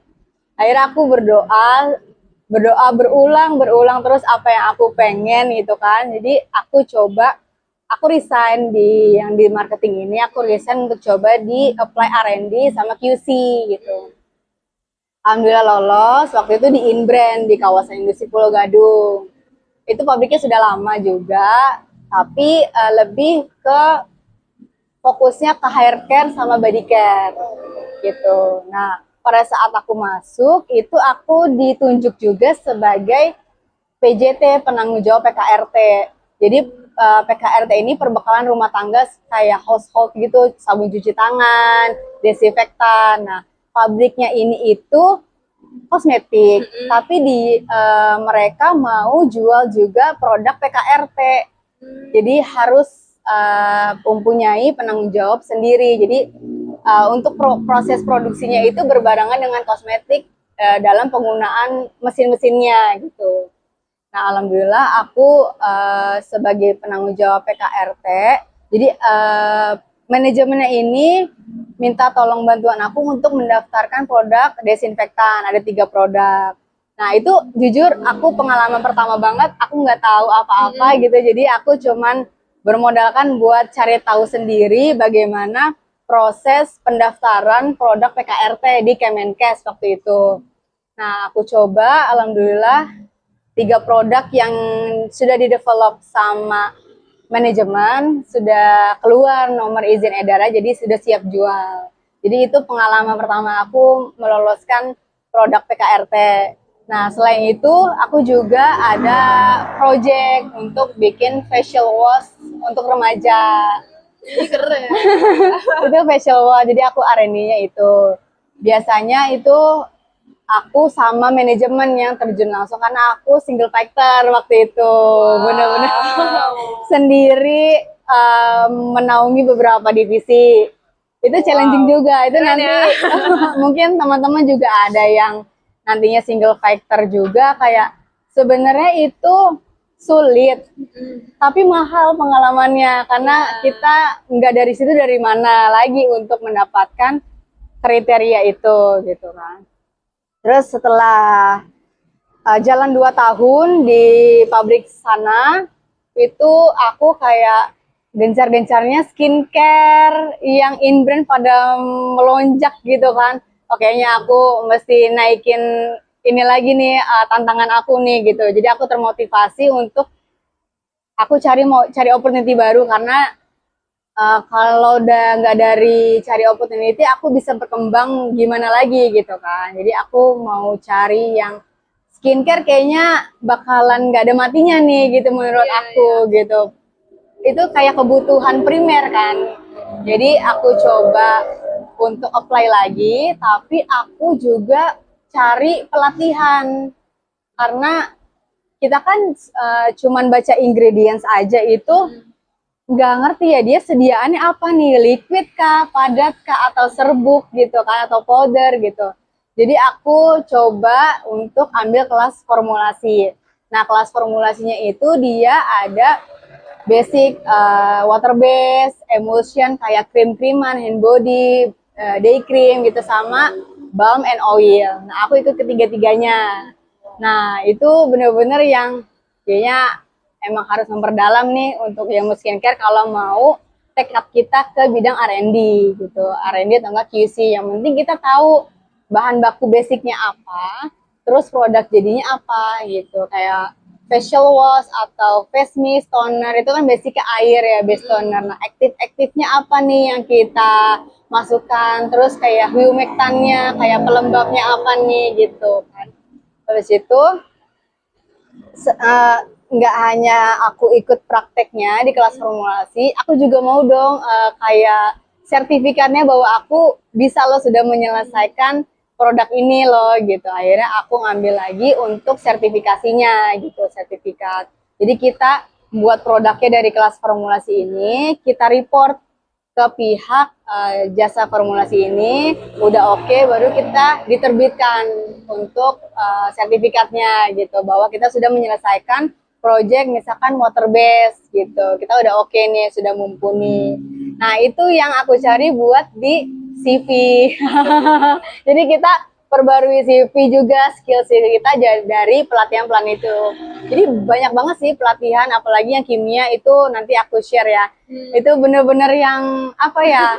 Akhirnya aku berdoa berulang terus apa yang aku pengen gitu kan. Jadi aku resign di marketing ini, aku resign untuk coba di apply R&D sama QC gitu. Alhamdulillah lolos, waktu itu di Inbrand di kawasan industri Pulau Gadung. Itu pabriknya sudah lama juga, tapi lebih ke fokusnya ke hair care sama body care gitu. Nah, pada saat aku masuk, itu aku ditunjuk juga sebagai PJT, penanggung jawab PKRT. Jadi PKRT ini perbekalan rumah tangga kayak household gitu, sabun cuci tangan, desinfektan. Nah, pabriknya ini itu kosmetik, tapi mereka mau jual juga produk PKRT. Jadi harus mempunyai penanggung jawab sendiri. Jadi untuk proses produksinya itu berbarengan dengan kosmetik dalam penggunaan mesin-mesinnya gitu. Nah, alhamdulillah aku sebagai penanggung jawab PKRT, jadi manajemennya ini minta tolong bantuan aku untuk mendaftarkan produk desinfektan. Ada 3 produk. Nah itu jujur aku pengalaman pertama banget, aku nggak tahu apa-apa gitu. Jadi aku cuman bermodalkan buat cari tahu sendiri bagaimana proses pendaftaran produk PKRT di Kemenkes waktu itu. Nah aku coba, alhamdulillah 3 produk yang sudah didevelop sama manajemen sudah keluar nomor izin edarnya, jadi sudah siap jual. Jadi itu pengalaman pertama aku meloloskan produk PKRT. Nah, selain itu aku juga ada project untuk bikin facial wash untuk remaja. Ini keren. Itu facial wash, jadi aku R&D-nya itu. Biasanya itu aku sama manajemen yang terjun langsung karena aku single fighter waktu itu. Bener-bener sendiri menaungi beberapa divisi. Itu challenging juga. Itu Keren nanti ya. mungkin teman-teman juga ada yang nantinya single fighter juga, kayak sebenarnya itu sulit tapi mahal pengalamannya karena kita nggak dari situ, dari mana lagi untuk mendapatkan kriteria itu gitu kan. Terus setelah jalan 2 tahun di pabrik sana, itu aku kayak gencar-gencarnya skincare yang in-brand pada melonjak gitu kan. Kayaknya aku mesti naikin ini lagi nih, tantangan aku nih gitu. Jadi aku termotivasi untuk aku cari opportunity baru karena kalau udah nggak dari cari opportunity, aku bisa berkembang gimana lagi gitu kan. Jadi aku mau cari yang skincare kayaknya bakalan nggak ada matinya nih gitu menurut aku gitu. Itu kayak kebutuhan primer kan. Jadi aku coba untuk apply lagi, tapi aku juga cari pelatihan karena kita kan cuman baca ingredients aja itu nggak ngerti ya dia sediaannya apa nih, liquid kah, padat kah, atau serbuk gitu kan, atau powder gitu. Jadi aku coba untuk ambil kelas formulasi. Nah kelas formulasinya itu dia ada basic, water base, emulsion kayak krim-kriman, hand body, day cream gitu, sama balm and oil. Nah aku ikut ketiga-tiganya. Nah itu bener-bener yang kayaknya emang harus memperdalam nih untuk yang skincare kalau mau tekad kita ke bidang R&D gitu. R&D atau enggak QC. Yang penting kita tahu bahan baku basicnya apa, terus produk jadinya apa gitu. Kayak facial wash atau face mist, toner itu kan basicnya air ya, base toner. Nah aktifnya apa nih yang kita masukkan, terus kayak humectannya, kayak pelembabnya apa nih gitu kan. Terus itu nggak hanya aku ikut prakteknya di kelas formulasi, aku juga mau dong kayak sertifikatnya bahwa aku bisa loh sudah menyelesaikan produk ini loh gitu. Akhirnya aku ngambil lagi untuk sertifikasinya gitu, sertifikat. Jadi kita buat produknya dari kelas formulasi ini, kita report ke pihak jasa formulasi ini, udah oke, baru kita diterbitkan untuk sertifikatnya gitu, bahwa kita sudah menyelesaikan project misalkan water base gitu, kita udah oke nih, sudah mumpuni. Nah itu yang aku cari buat di CV. Jadi kita perbarui CV juga, skill kita dari pelatihan-pelatihan itu. Jadi banyak banget sih pelatihan, apalagi yang kimia itu nanti aku share ya. Itu bener-bener yang apa ya,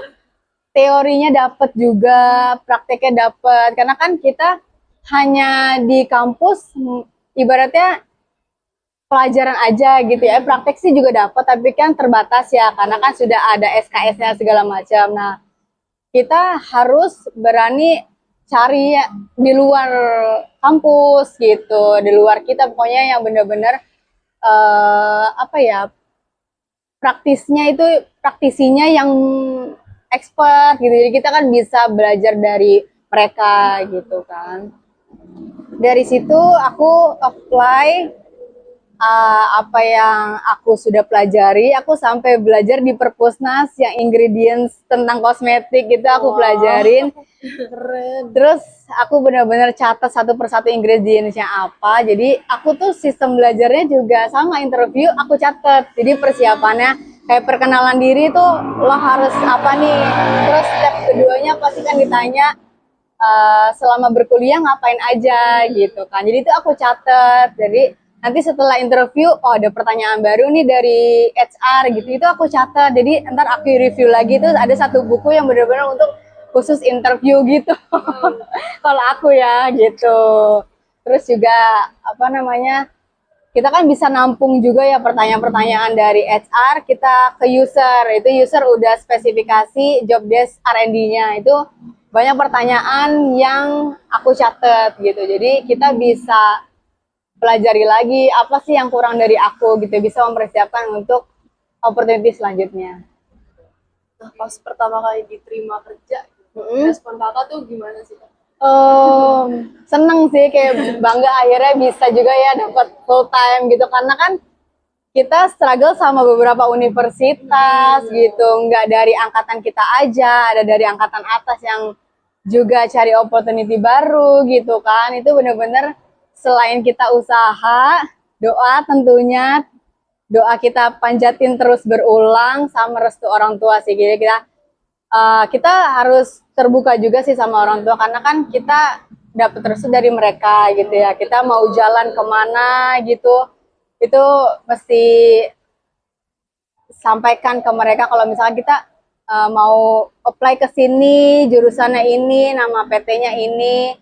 teorinya dapat juga, prakteknya dapat. Karena kan kita hanya di kampus, ibaratnya pelajaran aja gitu ya, praktek sih juga dapat, tapi kan terbatas ya, karena kan sudah ada SKS-nya segala macam. Nah, kita harus berani cari di luar kampus gitu, di luar kita pokoknya yang benar-benar apa ya, praktisinya yang expert gitu. Jadi kita kan bisa belajar dari mereka gitu kan. Dari situ aku apply apa yang aku sudah pelajari. Aku sampai belajar di Perpusnas yang ingredients tentang kosmetik itu aku pelajarin. Keren. Terus aku benar-benar catat satu persatu ingredientsnya apa. Jadi aku tuh sistem belajarnya juga sama, interview aku catat. Jadi persiapannya kayak perkenalan diri tuh lo harus apa nih. Terus step keduanya pasti kan ditanya selama berkuliah ngapain aja gitu kan. Jadi itu aku catet. Jadi nanti setelah interview, oh ada pertanyaan baru nih dari HR gitu, itu aku catat. Jadi ntar aku review lagi tuh ada satu buku yang benar-benar untuk khusus interview gitu. Kalau aku ya gitu. Terus juga apa namanya, kita kan bisa nampung juga ya pertanyaan-pertanyaan dari HR kita ke user. Itu user udah spesifikasi job desk R&D-nya. Itu banyak pertanyaan yang aku catat gitu. Jadi kita bisa pelajari lagi apa sih yang kurang dari aku gitu, bisa mempersiapkan untuk opportunity selanjutnya. Nah, pas pertama kali diterima kerja, respon kakak tuh gimana sih, Kak? Seneng sih, kayak bangga akhirnya bisa juga ya dapat full time gitu, karena kan kita struggle sama beberapa universitas gitu, nggak dari angkatan kita aja, ada dari angkatan atas yang juga cari opportunity baru gitu kan. Itu bener-bener selain kita usaha, doa tentunya, doa kita panjatin terus berulang sama restu orang tua sih. Jadi kita harus terbuka juga sih sama orang tua, karena kan kita dapat restu dari mereka gitu ya. Kita mau jalan kemana gitu, itu mesti sampaikan ke mereka kalau misalnya kita mau apply ke sini, jurusannya ini, nama PT-nya ini,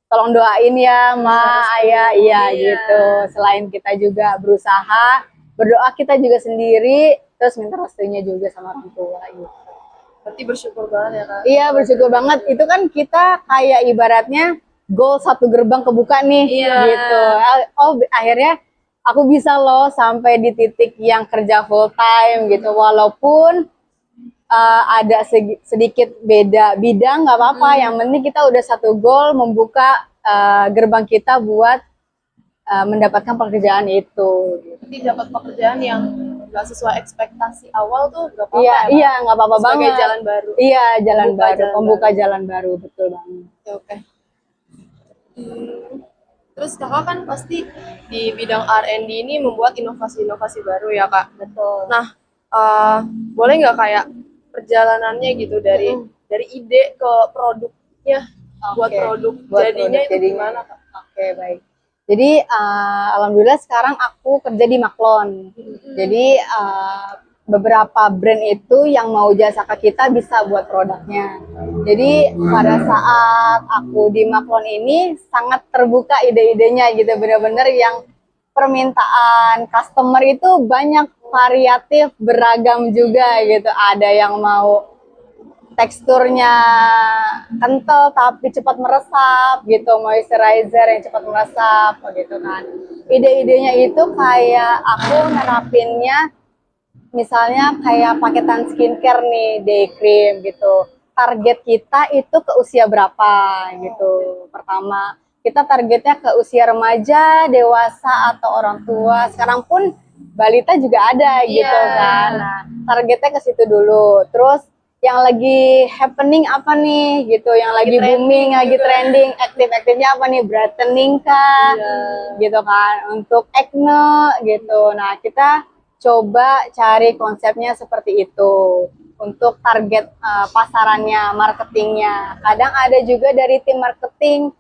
tolong doain ya Ma, Ayah, iya gitu. Selain kita juga berusaha, berdoa kita juga sendiri, terus minta restunya juga sama orang tua gitu. Berarti bersyukur banget ya, Kak? Iya, bersyukur banget. Itu kan kita kayak ibaratnya goal satu gerbang kebuka nih gitu. Oh, akhirnya aku bisa loh sampai di titik yang kerja full time gitu, walaupun ada sedikit beda bidang nggak apa-apa, yang penting kita udah satu goal, membuka gerbang kita buat mendapatkan pekerjaan itu. Nanti dapat pekerjaan yang nggak sesuai ekspektasi awal tuh nggak apa-apa. Iya, ya, iya nggak apa-apa banget. Sebagai jalan baru. Iya, jalan Pembuka baru, jalan pembuka baru. jalan baru, betul banget. Oke. Terus kakak kan pasti di bidang R&D ini membuat inovasi-inovasi baru ya, Kak? Betul. Nah, boleh nggak kayak perjalanannya gitu dari ide ke produknya, buat produk jadinya itu gimana, Kak? Oke, baik. Jadi alhamdulillah sekarang aku kerja di Maklon. Jadi beberapa brand itu yang mau jasa ke kita bisa buat produknya. Jadi pada saat aku di Maklon ini sangat terbuka ide-idenya gitu, bener-bener yang permintaan customer itu banyak, variatif, beragam juga gitu. Ada yang mau teksturnya kental tapi cepat meresap gitu, moisturizer yang cepat meresap gitu kan. Ide-idenya itu kayak aku nerapinnya misalnya kayak paketan skincare nih, day cream gitu. Target kita itu ke usia berapa gitu. Pertama, kita targetnya ke usia remaja, dewasa, atau orang tua. Sekarang pun balita juga ada gitu kan. Nah, targetnya ke situ dulu. Terus yang lagi happening apa nih gitu, yang lagi booming, lagi trending, aktif-aktifnya apa nih, brightening kah, gitu kan, untuk acne gitu. Nah, kita coba cari konsepnya seperti itu untuk target pasarannya, marketingnya. Kadang ada juga dari tim marketing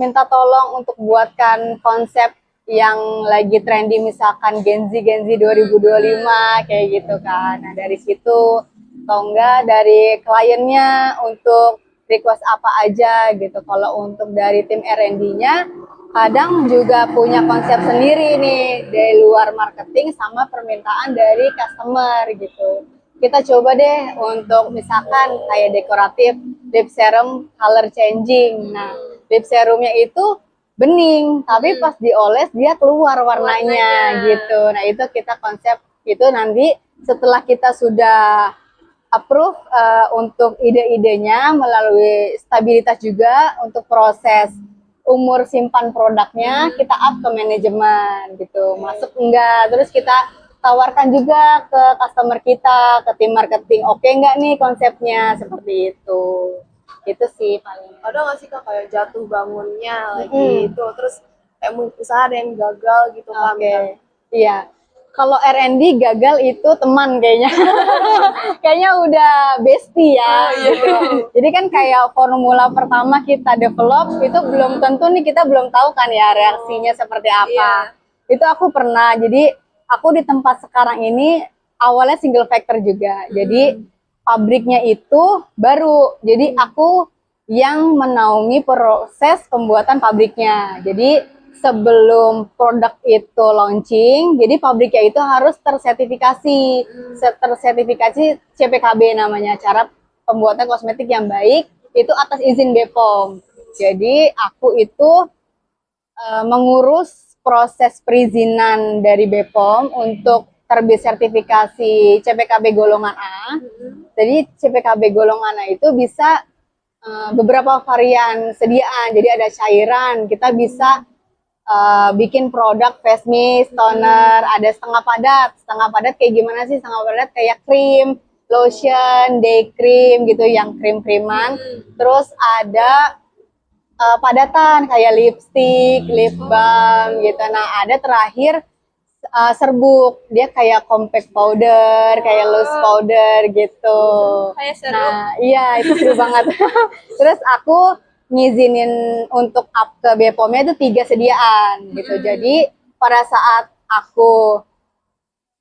minta tolong untuk buatkan konsep yang lagi trending, misalkan Gen Z 2025 kayak gitu kan. Nah, dari situ atau enggak dari kliennya untuk request apa aja gitu. Kalau untuk dari tim R&D-nya kadang juga punya konsep sendiri nih dari luar marketing sama permintaan dari customer gitu. Kita coba deh untuk misalkan kayak dekoratif lip serum color changing. Nah, lip serumnya itu bening, tapi pas dioles dia keluar warnanya gitu. Nah, itu kita konsep itu nanti setelah kita sudah approve untuk ide-idenya melalui stabilitas juga untuk proses umur simpan produknya, kita up ke manajemen gitu, masuk enggak, terus kita tawarkan juga ke customer kita, ke tim marketing, oke enggak nih konsepnya, seperti itu sih paling. Ada nggak sih, Kak, kayak jatuh bangunnya lagi itu, terus kayak usaha ada yang gagal gitu kan? Oke. Iya. Kalau R&D gagal itu teman kayaknya. Kayaknya udah bestie ya. Gitu. Jadi kan kayak formula pertama kita develop itu belum tentu nih kita belum tahu kan ya reaksinya seperti apa. Itu aku pernah. Jadi aku di tempat sekarang ini awalnya single factor juga. Jadi pabriknya itu baru. Jadi aku yang menaungi proses pembuatan pabriknya. Jadi sebelum produk itu launching, jadi pabriknya itu harus tersertifikasi, tersertifikasi CPKB namanya, cara pembuatan kosmetik yang baik, itu atas izin BPOM. Jadi aku itu mengurus proses perizinan dari BPOM untuk terbit sertifikasi CPKB golongan A. Jadi CPKB golongan A itu bisa beberapa varian sediaan, jadi ada cairan, kita bisa bikin produk face mist, toner, ada setengah padat kayak gimana sih setengah padat kayak krim, lotion, day cream gitu yang krim-kriman, terus ada padatan kayak lipstick, lip balm gitu. Nah ada terakhir serbuk, dia kayak compact powder, kayak loose powder gitu. Kayak seru. Nah iya itu seru banget. Terus aku ngizinin untuk up ke BPOM-nya itu 3 sediaan gitu. Jadi pada saat aku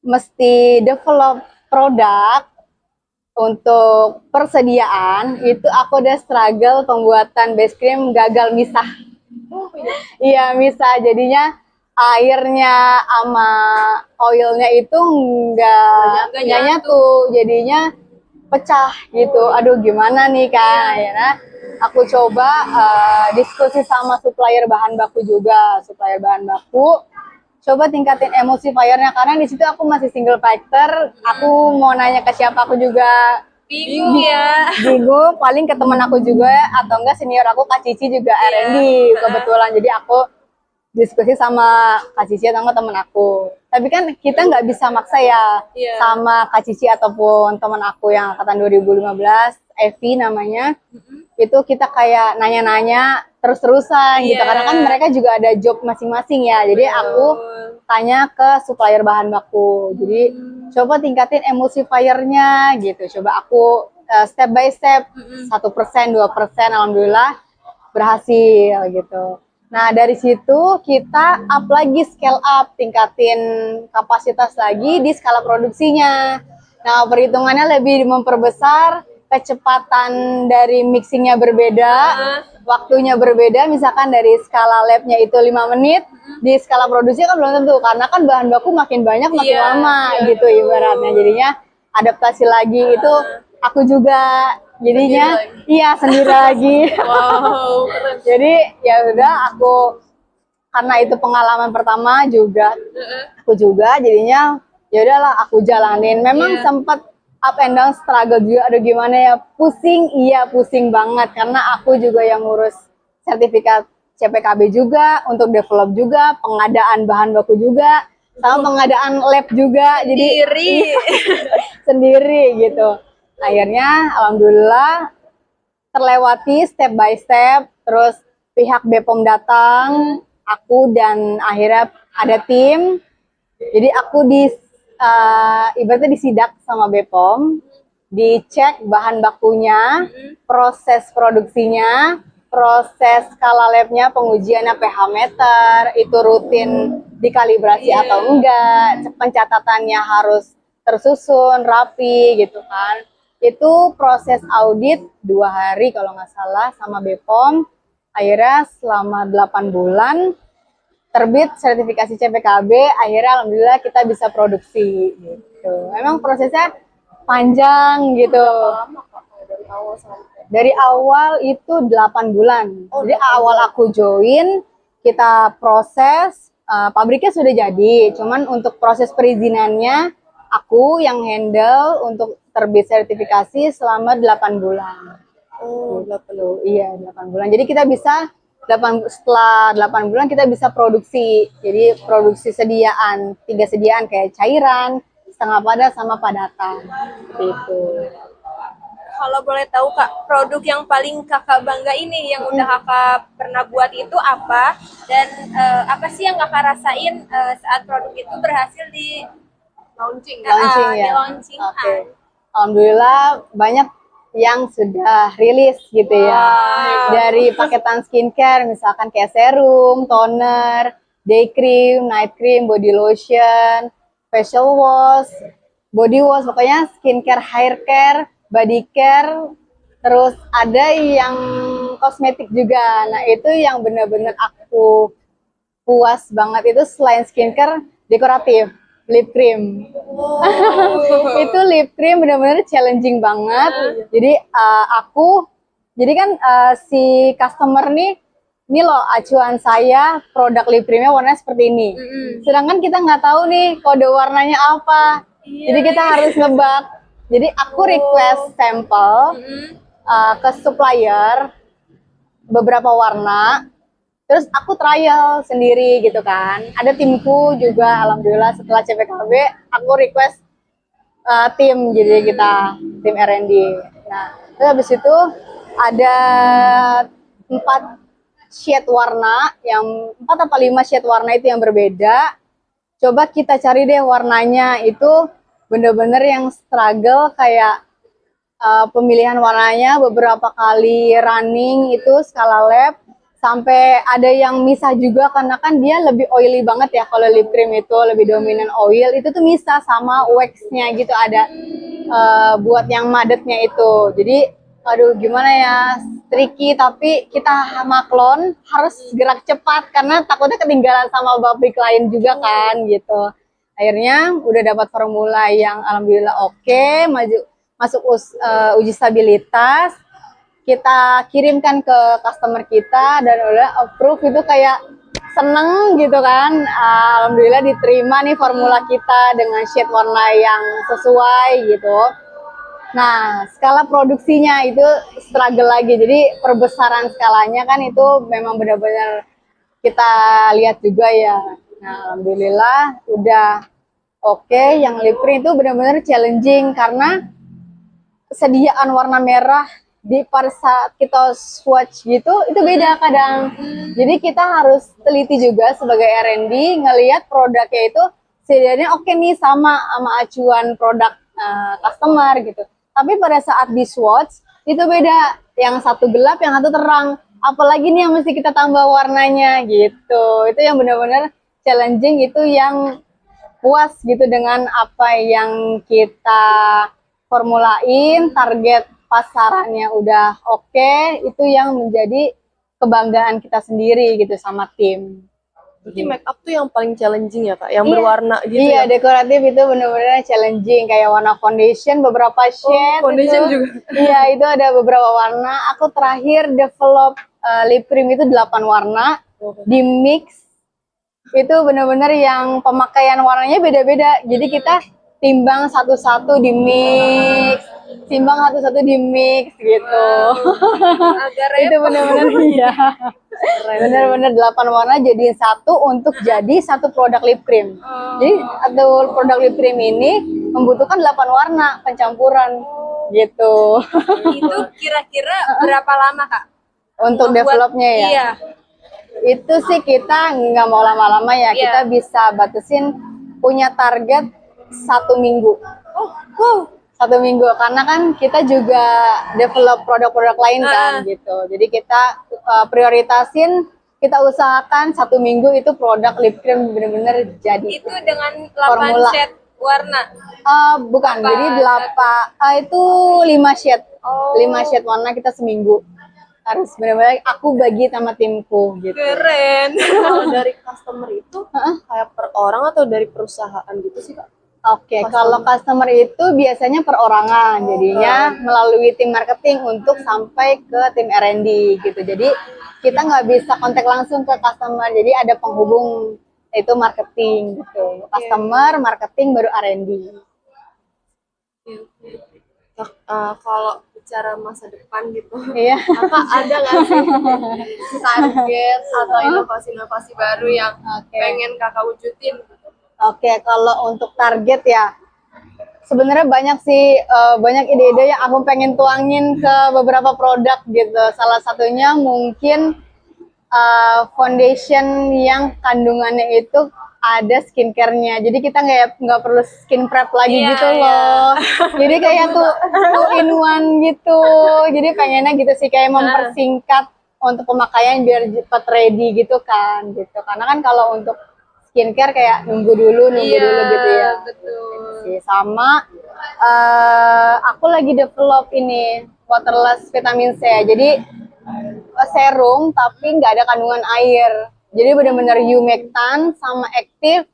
mesti develop produk untuk persediaan, itu aku udah struggle pembuatan base cream gagal misah. Iya misah, jadinya airnya sama oilnya itu nggak nyatu, jadinya pecah gitu. Aduh gimana nih kan, akhirnya aku coba diskusi sama supplier bahan baku juga, supplier bahan baku. Coba tingkatin emulsifiernya karena di situ aku masih single factor. Aku mau nanya ke siapa aku juga Bingung ya. bingung. Paling ke temen aku juga atau enggak senior aku Kak Cici juga R&D kebetulan. Jadi aku diskusi sama Kak Cici atau enggak temen aku. Tapi kan kita nggak bisa maksa ya sama Kak Cici ataupun teman aku yang angkatan 2015, Evi namanya. Itu kita kayak nanya-nanya terus-terusan gitu. Karena kan mereka juga ada job masing-masing ya. Jadi aku tanya ke supplier bahan baku. Jadi coba tingkatin emulsifiernya gitu. Coba aku step by step 1%, 2%, alhamdulillah berhasil gitu. Nah, dari situ kita up lagi, scale up, tingkatin kapasitas lagi di skala produksinya. Nah, perhitungannya lebih memperbesar, kecepatan dari mixingnya berbeda, waktunya berbeda, misalkan dari skala labnya itu 5 menit, di skala produksi kan belum tentu, karena kan bahan baku makin banyak, makin lama gitu ibaratnya. Jadinya adaptasi lagi itu aku juga jadinya iya sendiri lagi. Wow. Jadi ya udah aku karena itu pengalaman pertama juga aku juga jadinya ya udahlah aku jalanin. Memang sempat up and down, struggle juga, aduh gimana ya, pusing, iya pusing banget karena aku juga yang ngurus sertifikat CPKB juga, untuk develop juga, pengadaan bahan baku juga, sama pengadaan lab juga, jadi sendiri gitu. Akhirnya alhamdulillah terlewati step by step, terus pihak BPOM datang, aku dan akhirnya ada tim. Jadi aku ibaratnya disidak sama BPOM, dicek bahan bakunya, proses produksinya, proses skala labnya, pengujiannya pH meter, itu rutin dikalibrasi atau enggak, pencatatannya harus tersusun, rapi gitu kan. Itu proses audit 2 hari kalau nggak salah sama BPOM. Akhirnya selama 8 bulan terbit sertifikasi CPKB, akhirnya alhamdulillah kita bisa produksi gitu. Emang prosesnya panjang gitu. Dari awal itu 8 bulan. Jadi awal aku join, kita proses, pabriknya sudah jadi. Cuman untuk proses perizinannya, aku yang handle untuk terbit sertifikasi selama 8 bulan. Oh, 8 iya 8 bulan. Jadi kita bisa setelah 8 bulan kita bisa produksi. Jadi produksi sediaan, 3 sediaan kayak cairan, setengah padat sama padatan. Gitu. Kalau boleh tahu Kak, produk yang paling Kakak bangga ini yang udah Kakak pernah buat itu apa? Dan apa sih yang Kakak rasain saat produk itu berhasil di launching. Launching ya. Di-launching. Oke. Alhamdulillah banyak yang sudah rilis gitu ya. Dari paketan skincare misalkan kayak serum, toner, day cream, night cream, body lotion, facial wash, body wash, pokoknya skincare, hair care, body care, terus ada yang kosmetik juga. Nah, itu yang benar-benar aku puas banget itu selain skincare, dekoratif, lip cream. Itu lip cream benar-benar challenging banget. Jadi jadi kan si customer nih, ini loh acuan saya produk lip creamnya warnanya seperti ini. Sedangkan kita nggak tahu nih kode warnanya apa. Jadi kita harus nebak. Jadi aku request sampel ke supplier beberapa warna. Terus aku trial sendiri gitu kan. Ada timku juga, alhamdulillah setelah CPKB aku request tim, jadi kita tim R&D. Nah, terus habis itu ada 4 shade warna, yang 4 atau 5 shade warna itu yang berbeda. Coba kita cari deh warnanya itu bener-bener yang struggle kayak pemilihan warnanya beberapa kali running itu skala lab. Sampai ada yang misah juga karena kan dia lebih oily banget ya, kalau lip cream itu lebih dominan oil, itu tuh misah sama waxnya gitu, ada buat yang madetnya itu. Jadi aduh gimana ya, tricky, tapi kita maklon harus gerak cepat karena takutnya ketinggalan sama pabrik lain juga kan gitu. Akhirnya udah dapat formula yang alhamdulillah oke, masuk uji stabilitas. Kita kirimkan ke customer kita dan udah approve, itu kayak seneng gitu kan. Alhamdulillah diterima nih formula kita dengan shade warna yang sesuai gitu. Nah, skala produksinya itu struggle lagi, jadi perbesaran skalanya kan itu memang benar-benar kita lihat juga ya. Nah, alhamdulillah udah oke. Yang lip cream itu benar-benar challenging karena sediaan warna merah di pada saat kita swatch gitu itu beda kadang. Jadi kita harus teliti juga sebagai R&D ngelihat produknya itu sedianya oke nih sama acuan produk customer gitu. Tapi pada saat di swatch itu beda, yang satu gelap, yang satu terang. Apalagi nih yang mesti kita tambah warnanya gitu. Itu yang benar-benar challenging, itu yang puas gitu dengan apa yang kita formulain, target pasarannya udah oke, itu yang menjadi kebanggaan kita sendiri gitu sama tim. Berarti make up tuh yang paling challenging ya Kak, yang berwarna gitu Iya, ya? dekoratif itu benar-benar challenging, kayak warna foundation beberapa shade. Foundation itu, juga? Iya, itu ada beberapa warna. Aku terakhir develop lip cream itu 8 warna, di mix. Itu benar-benar yang pemakaian warnanya beda-beda, jadi kita timbang satu-satu di mix, gitu. Agak Itu benar-benar iya. Benar-benar 8 warna jadi satu untuk jadi satu produk lip cream. Jadi atau produk lip cream ini membutuhkan 8 warna pencampuran gitu. Itu kira-kira berapa lama Kak? Untuk Membuat- developnya ya. Iya. Itu sih kita nggak mau lama-lama ya. Iya. Kita bisa batasin punya target 1 minggu. Wow. 1 minggu, karena kan kita juga develop produk-produk lain kan gitu. Jadi kita prioritasin, kita usahakan 1 minggu itu produk lip cream bener-bener jadi. Itu dengan 8 Formula. shade warna. Bukan, Apa? jadi itu 5 shade. Oh. 5 shade warna kita seminggu. Harus benar-benar aku bagi sama timku gitu. Keren. Kalau dari customer itu kayak per orang atau dari perusahaan gitu sih Kak? Oke, kalau customer itu biasanya perorangan, jadinya melalui tim marketing untuk sampai ke tim R&D gitu. Jadi kita nggak bisa kontak langsung ke customer, jadi ada penghubung, itu marketing gitu. Customer, marketing, baru R&D. Kalau bicara masa depan gitu, Iya. apa ada nggak sih target atau inovasi-inovasi baru yang pengen Kakak wujudin? Oke, kalau untuk target ya, sebenarnya banyak sih, banyak ide-ide yang aku pengen tuangin ke beberapa produk gitu. Salah satunya mungkin foundation yang kandungannya itu ada skincare-nya. Jadi kita nggak perlu skin prep lagi Iya, gitu iya. loh. Jadi kayak two in one gitu. Jadi pengennya gitu sih kayak mempersingkat untuk pemakaian biar cepat ready gitu kan gitu. Karena kan kalau untuk skincare kayak nunggu dulu gitu ya. Betul. Sih. Sama aku lagi develop ini waterless vitamin C. Jadi serum tapi nggak ada kandungan air. Jadi benar-benar humectant sama aktif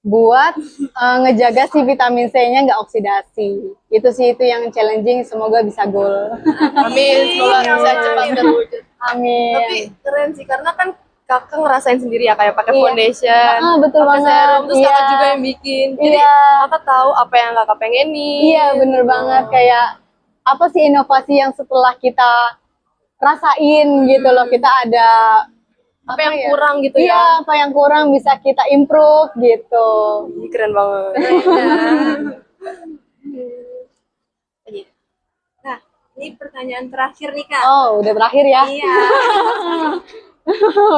buat ngejaga si vitamin C-nya nggak oksidasi. Itu sih itu yang challenging. Semoga bisa goal. Amin, semoga bisa cepat terwujud. Amin. Tapi keren sih karena kan kakak ngerasain sendiri ya kayak pakai Iya. foundation, Betul pakai banget. serum, terus Iya. kakak juga yang bikin. Jadi Iya. kakak tahu apa yang kakak pengenin. Iya bener banget kayak apa sih inovasi yang setelah kita rasain gitu loh, kita ada Apa yang ya? kurang gitu Iya, ya. apa yang kurang bisa kita improve gitu. Ih, keren banget. Nah, ini pertanyaan terakhir nih Kak. Oh, udah terakhir ya. Iya.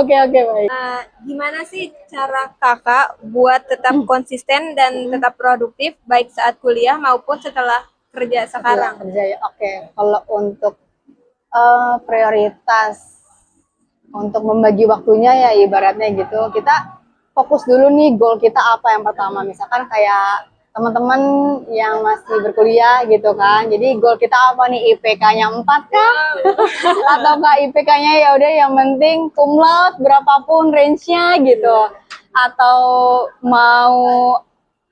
Oke, baik. Gimana sih cara kakak buat tetap konsisten dan tetap produktif baik saat kuliah maupun setelah kerja sekarang? Kerja ya. Oke, kalau untuk prioritas untuk membagi waktunya ya ibaratnya gitu, kita fokus dulu nih goal kita apa yang pertama. Misalkan kayak teman-teman yang masih berkuliah gitu kan. Jadi goal kita apa nih, IPK-nya 4 kah? Atau enggak IPK-nya ya udah yang penting cum laude berapapun range-nya gitu. Atau mau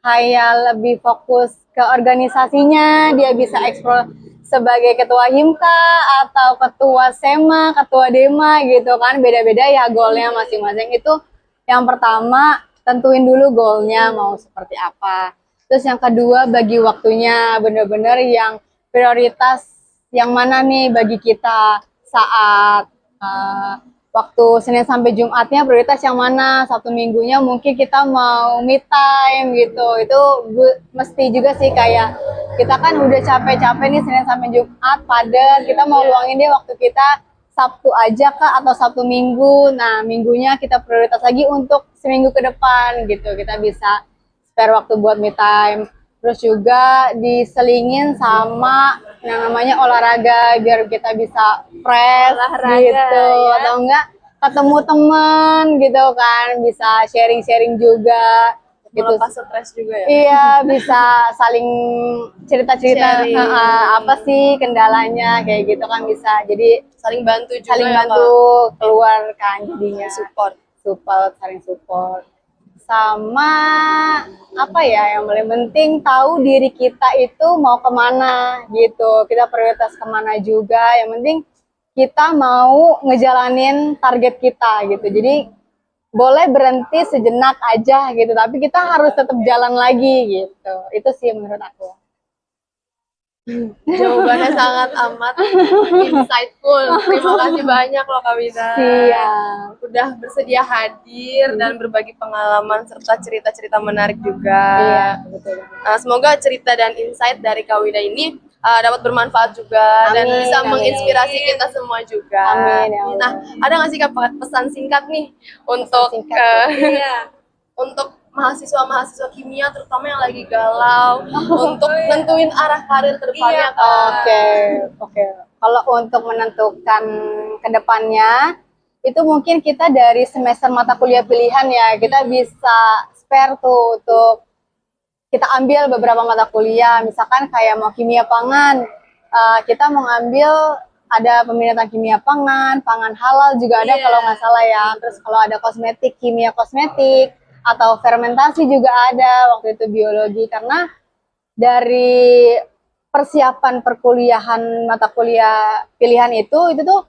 kayak lebih fokus ke organisasinya, dia bisa eksplor sebagai ketua Himka atau ketua SEMA, ketua DEMA gitu kan, beda-beda ya goalnya masing-masing. Itu yang pertama, tentuin dulu goalnya mau seperti apa. Terus yang kedua, bagi waktunya bener-bener yang prioritas yang mana nih bagi kita saat waktu Senin sampai Jumatnya prioritas yang mana, Sabtu Minggunya mungkin kita mau me time gitu. Itu mesti juga sih kayak kita kan udah capek-capek nih Senin sampai Jumat padat, kita mau luangin deh waktu kita Sabtu aja kak atau Sabtu Minggu. Nah minggunya kita prioritas lagi untuk seminggu ke depan gitu, kita bisa spare waktu buat me time. Terus juga diselingin sama yang namanya olahraga biar kita bisa fresh Olahraga, gitu ya. atau enggak ketemu teman gitu kan, bisa sharing-sharing juga gitu. Melepas stres juga ya. Iya, bisa saling cerita-cerita Sharing. apa sih kendalanya kayak gitu kan, bisa jadi Saling bantu juga saling ya, bantu keluar kan jadinya Kak. Support. saling support. Sama apa ya yang paling penting tahu diri kita itu mau kemana gitu, kita prioritas kemana juga, yang penting kita mau ngejalanin target kita gitu. Jadi boleh berhenti sejenak aja gitu, tapi kita harus tetap jalan lagi gitu. Itu sih menurut aku. Jawabannya sangat amat insightful. Terima kasih banyak loh Kak Wida. Siap. Udah bersedia hadir dan berbagi pengalaman serta cerita-cerita menarik juga. Iya, betul. Semoga cerita dan insight dari Kak Wida ini dapat bermanfaat juga dan Amin, bisa amin. menginspirasi kita semua juga. Amin, ya Allah. Nah, ada nggak sih Kak pesan singkat nih untuk Singkat, Iya. untuk mahasiswa-mahasiswa kimia terutama yang lagi galau untuk nentuin arah karir ke depannya, Iya, Kak. Oke. Kalau untuk menentukan ke depannya, itu mungkin kita dari semester mata kuliah pilihan ya, kita bisa spare tuh untuk kita ambil beberapa mata kuliah. Misalkan kayak mau kimia pangan, kita mau ngambil ada peminatan kimia pangan halal juga ada Iya. kalau nggak salah ya. Terus kalau ada kosmetik, kimia kosmetik, atau fermentasi juga ada, waktu itu biologi. Karena dari persiapan perkuliahan mata kuliah pilihan itu tuh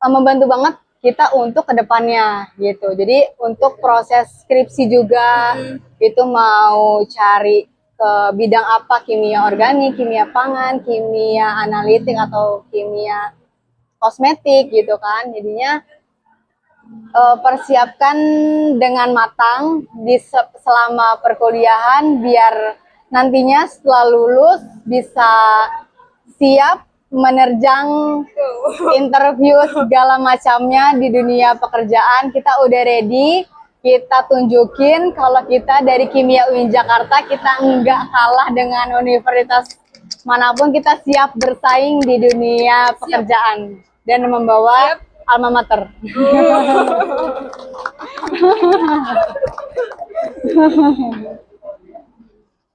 membantu banget kita untuk kedepannya gitu. Jadi untuk proses skripsi juga itu mau cari ke bidang apa, kimia organik, kimia pangan, kimia analitik atau kimia kosmetik gitu kan. Jadinya persiapkan dengan matang di selama perkuliahan biar nantinya setelah lulus bisa siap menerjang interview segala macamnya di dunia pekerjaan. Kita udah ready kita tunjukin kalau kita dari Kimia UIN Jakarta, kita nggak kalah dengan universitas manapun, kita siap bersaing di dunia pekerjaan dan membawa alma mater.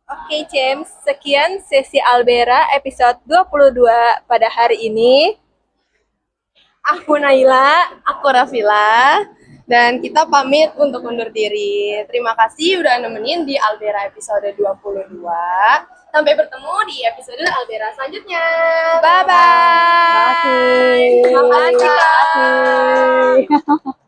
Oke, James, sekian sesi Albera episode 22 pada hari ini. Aku Naila, aku Rafila, dan kita pamit untuk undur diri. Terima kasih udah nemenin di Albera episode 22. Sampai bertemu di episode Albera selanjutnya. Bye-bye. Terima kasih. Terima kasih, Kak. Terima kasih.